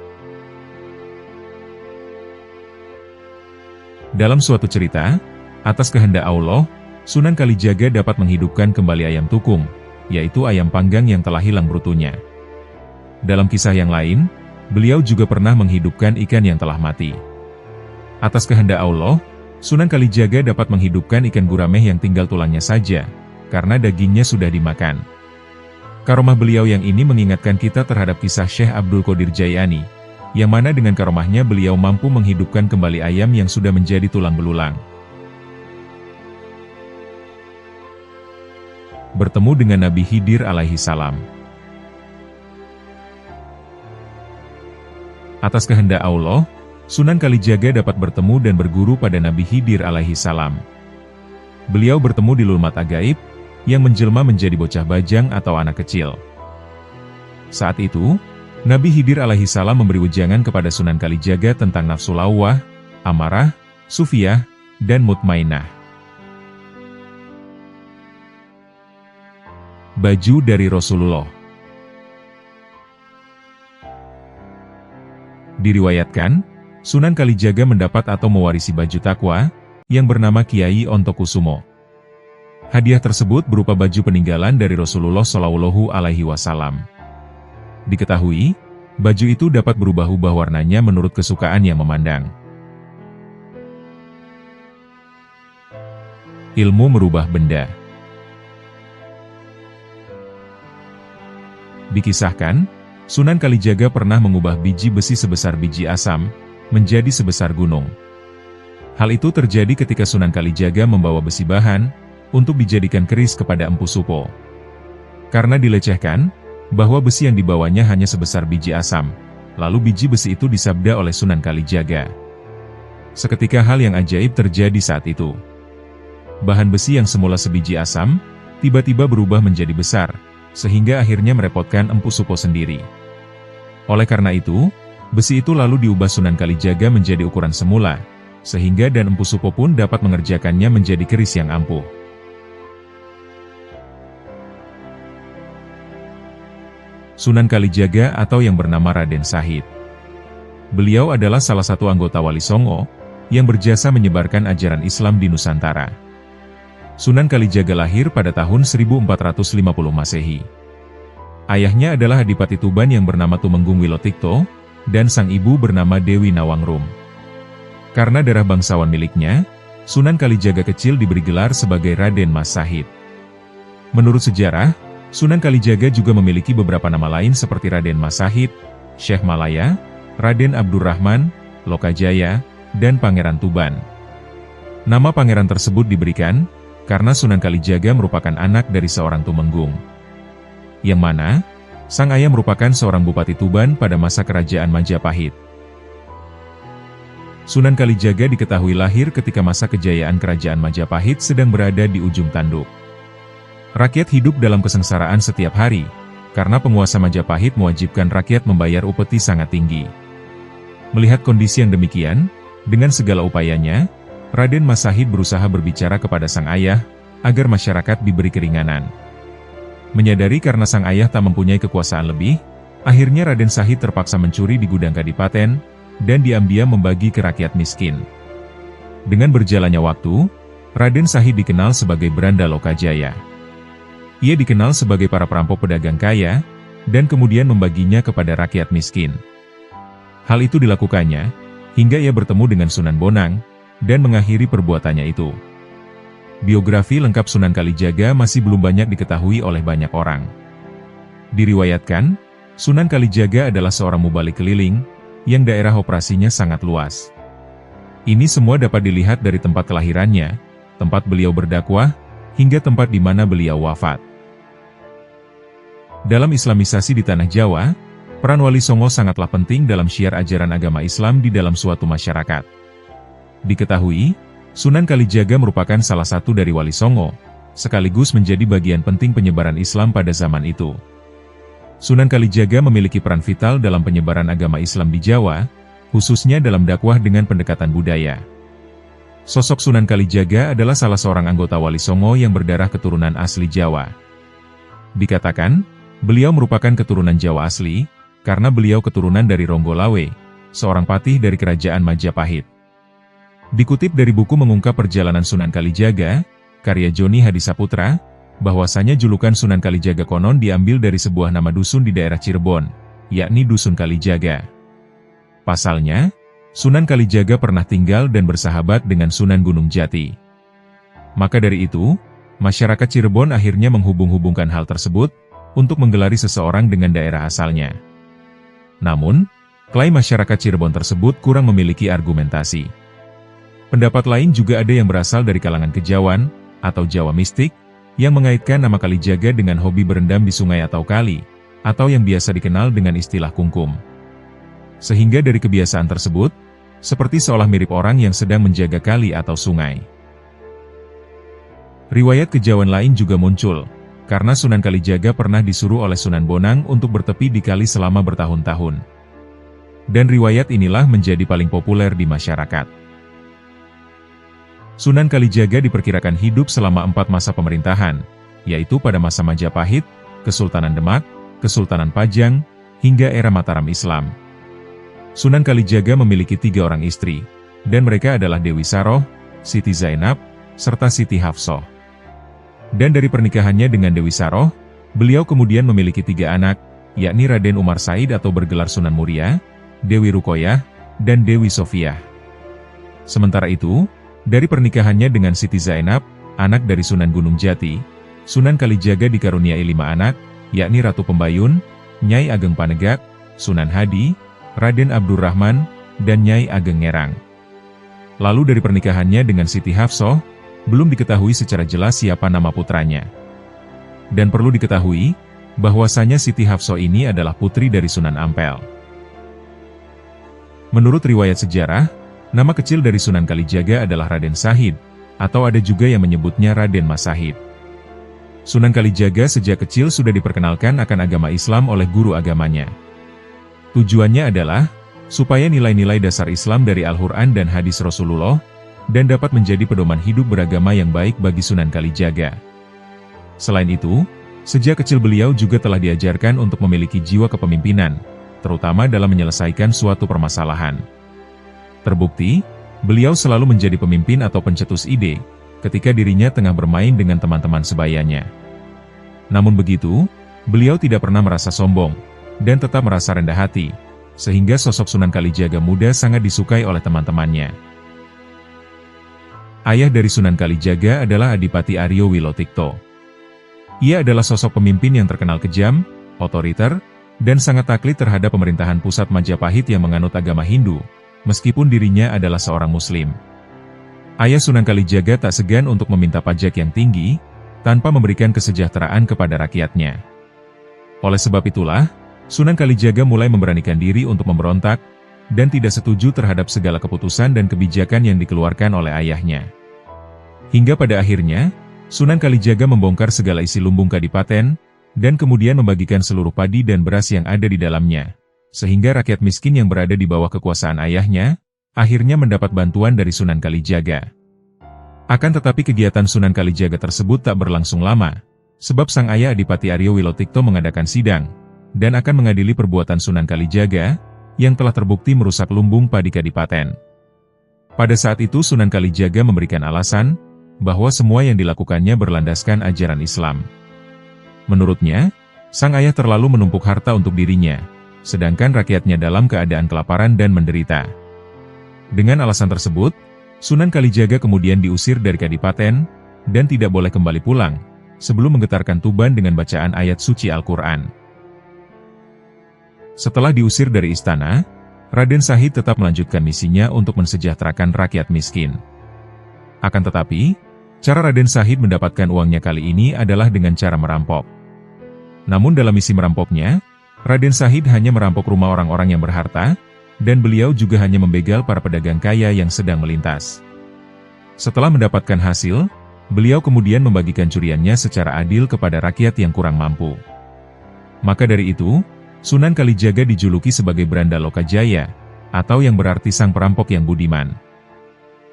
Dalam suatu cerita, atas kehendak Allah, Sunan Kalijaga dapat menghidupkan kembali ayam tukung, yaitu ayam panggang yang telah hilang brutunya. Dalam kisah yang lain, beliau juga pernah menghidupkan ikan yang telah mati. Atas kehendak Allah, Sunan Kalijaga dapat menghidupkan ikan gurameh yang tinggal tulangnya saja, karena dagingnya sudah dimakan. Karomah beliau yang ini mengingatkan kita terhadap kisah Syekh Abdul Qadir Jailani, yang mana dengan karomahnya beliau mampu menghidupkan kembali ayam yang sudah menjadi tulang belulang. Bertemu dengan Nabi Khidir alaihi salam. Atas kehendak Allah, Sunan Kalijaga dapat bertemu dan berguru pada Nabi Khidir alaihi salam. Beliau bertemu di Lulmat Agaib, yang menjelma menjadi bocah bajang atau anak kecil. Saat itu, Nabi Khidir alaihi salam memberi wejangan kepada Sunan Kalijaga tentang nafsu lawwah, amarah, sufiyah, dan mutmainah. Baju dari Rasulullah. Diriwayatkan, Sunan Kalijaga mendapat atau mewarisi baju takwa, yang bernama Kiai Ontokusumo. Hadiah tersebut berupa baju peninggalan dari Rasulullah Shallallahu Alaihi Wasallam. Diketahui, baju itu dapat berubah-ubah warnanya menurut kesukaan yang memandang. Ilmu merubah benda. Dikisahkan, Sunan Kalijaga pernah mengubah biji besi sebesar biji asam, menjadi sebesar gunung. Hal itu terjadi ketika Sunan Kalijaga membawa besi bahan, untuk dijadikan keris kepada Empu Supo. Karena dilecehkan, bahwa besi yang dibawanya hanya sebesar biji asam, lalu biji besi itu disabda oleh Sunan Kalijaga. Seketika hal yang ajaib terjadi saat itu. Bahan besi yang semula sebiji asam, tiba-tiba berubah menjadi besar, sehingga akhirnya merepotkan Empu Supo sendiri. Oleh karena itu, besi itu lalu diubah Sunan Kalijaga menjadi ukuran semula, sehingga dan Empu Supo pun dapat mengerjakannya menjadi keris yang ampuh. Sunan Kalijaga atau yang bernama Raden Sahid. Beliau adalah salah satu anggota Wali Songo, yang berjasa menyebarkan ajaran Islam di Nusantara. Sunan Kalijaga lahir pada tahun 1450 Masehi. Ayahnya adalah Adipati Tuban yang bernama Tumenggung Wilotikto, dan sang ibu bernama Dewi Nawangrum. Karena darah bangsawan miliknya, Sunan Kalijaga kecil diberi gelar sebagai Raden Mas Sahid. Menurut sejarah, Sunan Kalijaga juga memiliki beberapa nama lain seperti Raden Mas Sahid, Syekh Malaya, Raden Abdurrahman, Lokajaya, dan Pangeran Tuban. Nama pangeran tersebut diberikan karena Sunan Kalijaga merupakan anak dari seorang Tumenggung, yang mana sang ayah merupakan seorang Bupati Tuban pada masa kerajaan Majapahit. Sunan Kalijaga diketahui lahir ketika masa kejayaan kerajaan Majapahit sedang berada di ujung tanduk. Rakyat hidup dalam kesengsaraan setiap hari, karena penguasa Majapahit mewajibkan rakyat membayar upeti sangat tinggi. Melihat kondisi yang demikian, dengan segala upayanya, Raden Mas Sahid berusaha berbicara kepada sang ayah, agar masyarakat diberi keringanan. Menyadari karena sang ayah tak mempunyai kekuasaan lebih, akhirnya Raden Sahid terpaksa mencuri di gudang kadipaten, dan diam-diam membagi ke rakyat miskin. Dengan berjalannya waktu, Raden Sahid dikenal sebagai Branda Lokajaya. Ia dikenal sebagai para perampok pedagang kaya, dan kemudian membaginya kepada rakyat miskin. Hal itu dilakukannya, hingga ia bertemu dengan Sunan Bonang, dan mengakhiri perbuatannya itu. Biografi lengkap Sunan Kalijaga masih belum banyak diketahui oleh banyak orang. Diriwayatkan, Sunan Kalijaga adalah seorang mubalik keliling, yang daerah operasinya sangat luas. Ini semua dapat dilihat dari tempat kelahirannya, tempat beliau berdakwah, hingga tempat di mana beliau wafat. Dalam Islamisasi di Tanah Jawa, peran Wali Songo sangatlah penting dalam syiar ajaran agama Islam di dalam suatu masyarakat. Diketahui, Sunan Kalijaga merupakan salah satu dari Wali Songo, sekaligus menjadi bagian penting penyebaran Islam pada zaman itu. Sunan Kalijaga memiliki peran vital dalam penyebaran agama Islam di Jawa, khususnya dalam dakwah dengan pendekatan budaya. Sosok Sunan Kalijaga adalah salah seorang anggota Wali Songo yang berdarah keturunan asli Jawa. Dikatakan, beliau merupakan keturunan Jawa asli, karena beliau keturunan dari Ronggolawe, seorang patih dari kerajaan Majapahit. Dikutip dari buku Mengungkap Perjalanan Sunan Kalijaga, karya Joni Hadisaputra, bahwasanya julukan Sunan Kalijaga konon diambil dari sebuah nama dusun di daerah Cirebon, yakni Dusun Kalijaga. Pasalnya, Sunan Kalijaga pernah tinggal dan bersahabat dengan Sunan Gunung Jati. Maka dari itu, masyarakat Cirebon akhirnya menghubung-hubungkan hal tersebut, untuk menggelari seseorang dengan daerah asalnya. Namun, klaim masyarakat Cirebon tersebut kurang memiliki argumentasi. Pendapat lain juga ada yang berasal dari kalangan kejawan, atau Jawa mistik, yang mengaitkan nama Kalijaga dengan hobi berendam di sungai atau kali, atau yang biasa dikenal dengan istilah kungkum. Sehingga dari kebiasaan tersebut, seperti seolah mirip orang yang sedang menjaga kali atau sungai. Riwayat kejawan lain juga muncul, karena Sunan Kalijaga pernah disuruh oleh Sunan Bonang untuk bertepi di kali selama bertahun-tahun. Dan riwayat inilah menjadi paling populer di masyarakat. Sunan Kalijaga diperkirakan hidup selama 4 masa pemerintahan, yaitu pada masa Majapahit, Kesultanan Demak, Kesultanan Pajang, hingga era Mataram Islam. Sunan Kalijaga memiliki 3 orang istri, dan mereka adalah Dewi Saroh, Siti Zainab, serta Siti Hafsoh. Dan dari pernikahannya dengan Dewi Saroh, beliau kemudian memiliki 3 anak, yakni Raden Umar Said atau bergelar Sunan Muria, Dewi Rukoyah, dan Dewi Sofiah. Sementara itu, dari pernikahannya dengan Siti Zainab, anak dari Sunan Gunung Jati, Sunan Kalijaga dikaruniai 5 anak, yakni Ratu Pembayun, Nyai Ageng Panegak, Sunan Hadi, Raden Abdurrahman, dan Nyai Ageng Ngerang. Lalu dari pernikahannya dengan Siti Hafsoh, belum diketahui secara jelas siapa nama putranya. Dan perlu diketahui, bahwasanya Siti Hafsoh ini adalah putri dari Sunan Ampel. Menurut riwayat sejarah, nama kecil dari Sunan Kalijaga adalah Raden Sahid, atau ada juga yang menyebutnya Raden Mas Sahid. Sunan Kalijaga sejak kecil sudah diperkenalkan akan agama Islam oleh guru agamanya. Tujuannya adalah, supaya nilai-nilai dasar Islam dari Al-Quran dan hadis Rasulullah, dan dapat menjadi pedoman hidup beragama yang baik bagi Sunan Kalijaga. Selain itu, sejak kecil beliau juga telah diajarkan untuk memiliki jiwa kepemimpinan, terutama dalam menyelesaikan suatu permasalahan. Terbukti, beliau selalu menjadi pemimpin atau pencetus ide, ketika dirinya tengah bermain dengan teman-teman sebayanya. Namun begitu, beliau tidak pernah merasa sombong, dan tetap merasa rendah hati, sehingga sosok Sunan Kalijaga muda sangat disukai oleh teman-temannya. Ayah dari Sunan Kalijaga adalah Adipati Aryo Wilotikto. Ia adalah sosok pemimpin yang terkenal kejam, otoriter, dan sangat taklid terhadap pemerintahan pusat Majapahit yang menganut agama Hindu, meskipun dirinya adalah seorang Muslim. Ayah Sunan Kalijaga tak segan untuk meminta pajak yang tinggi, tanpa memberikan kesejahteraan kepada rakyatnya. Oleh sebab itulah, Sunan Kalijaga mulai memberanikan diri untuk memberontak, dan tidak setuju terhadap segala keputusan dan kebijakan yang dikeluarkan oleh ayahnya. Hingga pada akhirnya, Sunan Kalijaga membongkar segala isi lumbung kadipaten, dan kemudian membagikan seluruh padi dan beras yang ada di dalamnya, sehingga rakyat miskin yang berada di bawah kekuasaan ayahnya, akhirnya mendapat bantuan dari Sunan Kalijaga. Akan tetapi kegiatan Sunan Kalijaga tersebut tak berlangsung lama, sebab sang ayah Adipati Aryo Wilotikto mengadakan sidang, dan akan mengadili perbuatan Sunan Kalijaga, yang telah terbukti merusak lumbung padi kadipaten. Pada saat itu Sunan Kalijaga memberikan alasan, bahwa semua yang dilakukannya berlandaskan ajaran Islam. Menurutnya, sang ayah terlalu menumpuk harta untuk dirinya, sedangkan rakyatnya dalam keadaan kelaparan dan menderita. Dengan alasan tersebut, Sunan Kalijaga kemudian diusir dari kadipaten, dan tidak boleh kembali pulang, sebelum menggetarkan Tuban dengan bacaan ayat suci Al-Quran. Setelah diusir dari istana, Raden Shahid tetap melanjutkan misinya untuk mensejahterakan rakyat miskin. Akan tetapi, cara Raden Shahid mendapatkan uangnya kali ini adalah dengan cara merampok. Namun dalam misi merampoknya, Raden Shahid hanya merampok rumah orang-orang yang berharta, dan beliau juga hanya membegal para pedagang kaya yang sedang melintas. Setelah mendapatkan hasil, beliau kemudian membagikan curiannya secara adil kepada rakyat yang kurang mampu. Maka dari itu, Sunan Kalijaga dijuluki sebagai Branda Lokajaya, atau yang berarti sang perampok yang budiman.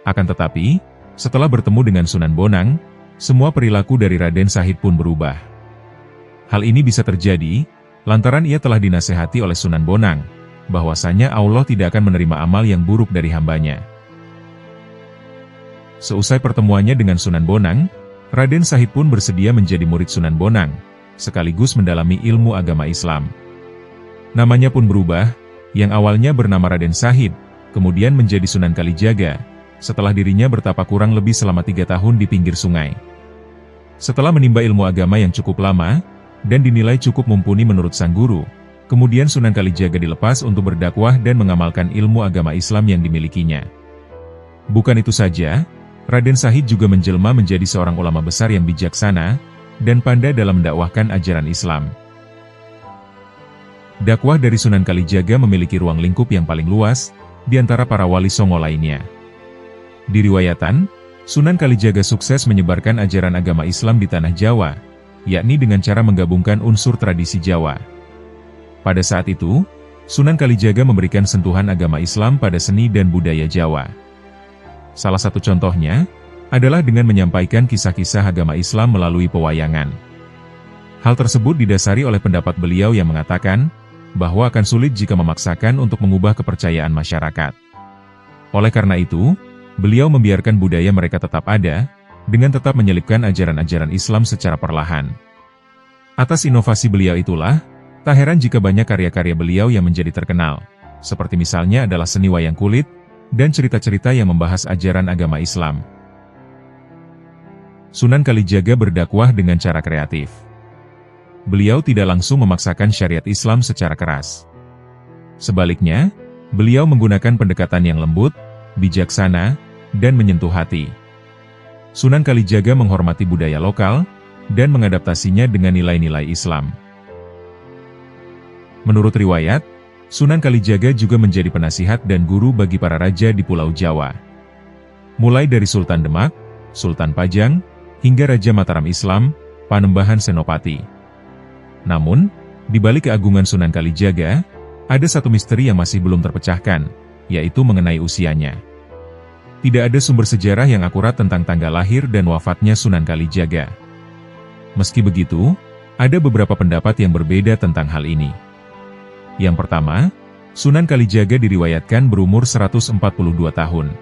Akan tetapi, setelah bertemu dengan Sunan Bonang, semua perilaku dari Raden Shahid pun berubah. Hal ini bisa terjadi, lantaran ia telah dinasehati oleh Sunan Bonang, bahwasanya Allah tidak akan menerima amal yang buruk dari hambanya. Seusai pertemuannya dengan Sunan Bonang, Raden Shahid pun bersedia menjadi murid Sunan Bonang, sekaligus mendalami ilmu agama Islam. Namanya pun berubah, yang awalnya bernama Raden Shahid, kemudian menjadi Sunan Kalijaga, setelah dirinya bertapa kurang lebih selama 3 tahun di pinggir sungai. Setelah menimba ilmu agama yang cukup lama, dan dinilai cukup mumpuni menurut sang guru, kemudian Sunan Kalijaga dilepas untuk berdakwah dan mengamalkan ilmu agama Islam yang dimilikinya. Bukan itu saja, Raden Shahid juga menjelma menjadi seorang ulama besar yang bijaksana, dan pandai dalam mendakwahkan ajaran Islam. Dakwah dari Sunan Kalijaga memiliki ruang lingkup yang paling luas, di antara para wali songo lainnya. Diriwayatkan, Sunan Kalijaga sukses menyebarkan ajaran agama Islam di tanah Jawa, yakni dengan cara menggabungkan unsur tradisi Jawa. Pada saat itu, Sunan Kalijaga memberikan sentuhan agama Islam pada seni dan budaya Jawa. Salah satu contohnya, adalah dengan menyampaikan kisah-kisah agama Islam melalui pewayangan. Hal tersebut didasari oleh pendapat beliau yang mengatakan, bahwa akan sulit jika memaksakan untuk mengubah kepercayaan masyarakat. Oleh karena itu, beliau membiarkan budaya mereka tetap ada, dengan tetap menyelipkan ajaran-ajaran Islam secara perlahan. Atas inovasi beliau itulah, tak heran jika banyak karya-karya beliau yang menjadi terkenal, seperti misalnya adalah seni wayang kulit, dan cerita-cerita yang membahas ajaran agama Islam. Sunan Kalijaga berdakwah dengan cara kreatif. Beliau tidak langsung memaksakan syariat Islam secara keras. Sebaliknya, beliau menggunakan pendekatan yang lembut, bijaksana, dan menyentuh hati. Sunan Kalijaga menghormati budaya lokal, dan mengadaptasinya dengan nilai-nilai Islam. Menurut riwayat, Sunan Kalijaga juga menjadi penasihat dan guru bagi para raja di Pulau Jawa. Mulai dari Sultan Demak, Sultan Pajang, hingga Raja Mataram Islam, Panembahan Senopati. Namun, di balik keagungan Sunan Kalijaga, ada satu misteri yang masih belum terpecahkan, yaitu mengenai usianya. Tidak ada sumber sejarah yang akurat tentang tanggal lahir dan wafatnya Sunan Kalijaga. Meski begitu, ada beberapa pendapat yang berbeda tentang hal ini. Yang pertama, Sunan Kalijaga diriwayatkan berumur 142 tahun.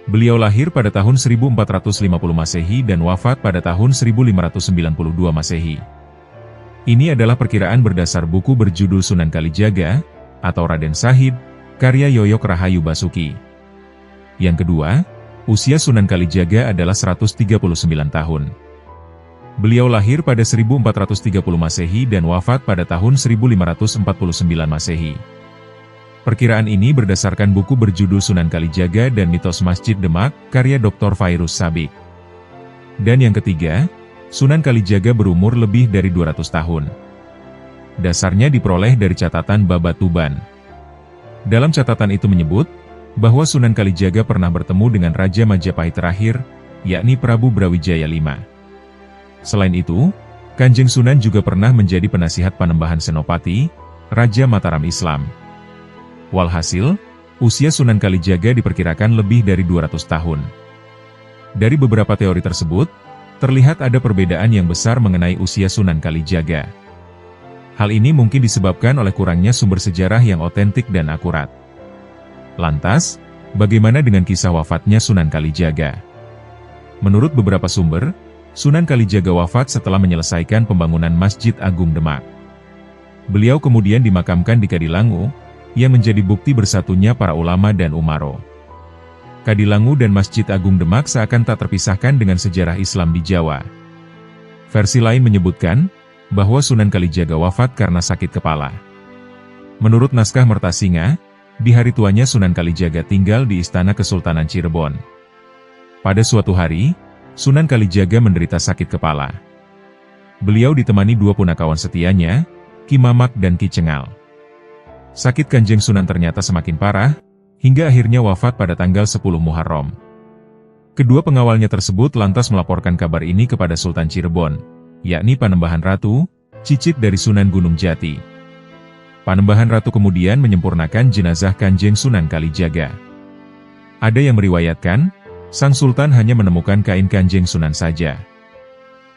Beliau lahir pada tahun 1450 Masehi dan wafat pada tahun 1592 Masehi. Ini adalah perkiraan berdasar buku berjudul Sunan Kalijaga, atau Raden Shahid, karya Yoyok Rahayu Basuki. Yang kedua, usia Sunan Kalijaga adalah 139 tahun. Beliau lahir pada 1430 Masehi dan wafat pada tahun 1549 Masehi. Perkiraan ini berdasarkan buku berjudul Sunan Kalijaga dan Mitos Masjid Demak, karya Dr. Fairuz Sabik. Dan yang ketiga, Sunan Kalijaga berumur lebih dari 200 tahun. Dasarnya diperoleh dari catatan Babat Tuban. Dalam catatan itu menyebut, bahwa Sunan Kalijaga pernah bertemu dengan Raja Majapahit terakhir, yakni Prabu Brawijaya V. Selain itu, Kanjeng Sunan juga pernah menjadi penasihat Panembahan Senopati, Raja Mataram Islam. Walhasil, usia Sunan Kalijaga diperkirakan lebih dari 200 tahun. Dari beberapa teori tersebut, terlihat ada perbedaan yang besar mengenai usia Sunan Kalijaga. Hal ini mungkin disebabkan oleh kurangnya sumber sejarah yang otentik dan akurat. Lantas, bagaimana dengan kisah wafatnya Sunan Kalijaga? Menurut beberapa sumber, Sunan Kalijaga wafat setelah menyelesaikan pembangunan Masjid Agung Demak. Beliau kemudian dimakamkan di Kadilangu, yang menjadi bukti bersatunya para ulama dan umaro. Kadilangu dan Masjid Agung Demak seakan tak terpisahkan dengan sejarah Islam di Jawa. Versi lain menyebutkan, bahwa Sunan Kalijaga wafat karena sakit kepala. Menurut naskah Mertasinga, di hari tuanya Sunan Kalijaga tinggal di Istana Kesultanan Cirebon. Pada suatu hari, Sunan Kalijaga menderita sakit kepala. Beliau ditemani dua punakawan setianya, Ki Mamak dan Ki Cengal. Sakit Kanjeng Sunan ternyata semakin parah, hingga akhirnya wafat pada tanggal 10 Muharram. Kedua pengawalnya tersebut lantas melaporkan kabar ini kepada Sultan Cirebon, yakni Panembahan Ratu, cicit dari Sunan Gunung Jati. Panembahan Ratu kemudian menyempurnakan jenazah Kanjeng Sunan Kalijaga. Ada yang meriwayatkan, Sang Sultan hanya menemukan kain Kanjeng Sunan saja.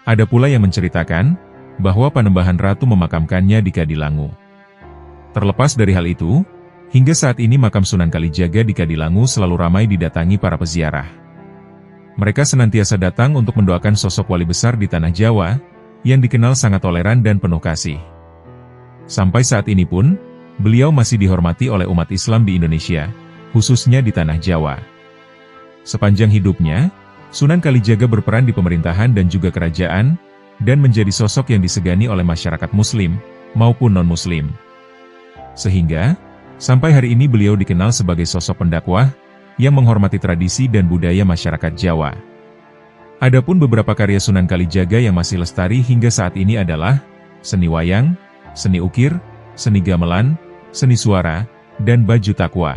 Ada pula yang menceritakan, bahwa Panembahan Ratu memakamkannya di Kadilangu. Terlepas dari hal itu, hingga saat ini makam Sunan Kalijaga di Kadilangu selalu ramai didatangi para peziarah. Mereka senantiasa datang untuk mendoakan sosok wali besar di tanah Jawa, yang dikenal sangat toleran dan penuh kasih. Sampai saat ini pun, beliau masih dihormati oleh umat Islam di Indonesia, khususnya di tanah Jawa. Sepanjang hidupnya, Sunan Kalijaga berperan di pemerintahan dan juga kerajaan, dan menjadi sosok yang disegani oleh masyarakat Muslim, maupun non-Muslim. Sehingga, sampai hari ini beliau dikenal sebagai sosok pendakwah, yang menghormati tradisi dan budaya masyarakat Jawa. Adapun beberapa karya Sunan Kalijaga yang masih lestari hingga saat ini adalah, seni wayang, seni ukir, seni gamelan, seni suara, dan baju takwa.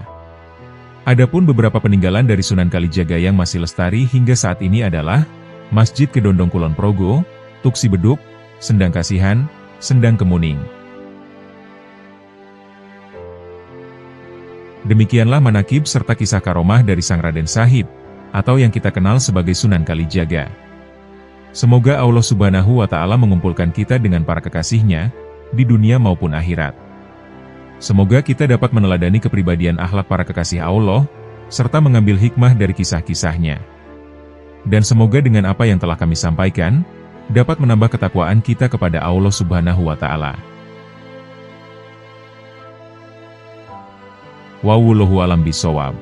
Adapun beberapa peninggalan dari Sunan Kalijaga yang masih lestari hingga saat ini adalah, Masjid Kedondong Kulon Progo, Tuksi Beduk, Sendang Kasihan, Sendang Kemuning. Demikianlah manakib serta kisah karomah dari Sang Raden Shahid, atau yang kita kenal sebagai Sunan Kalijaga. Semoga Allah Subhanahu wa Ta'ala mengumpulkan kita dengan para kekasihnya, di dunia maupun akhirat. Semoga kita dapat meneladani kepribadian akhlak para kekasih Allah, serta mengambil hikmah dari kisah-kisahnya. Dan semoga dengan apa yang telah kami sampaikan, dapat menambah ketakwaan kita kepada Allah Subhanahu wa Ta'ala. Wallahu a'lam bishawab.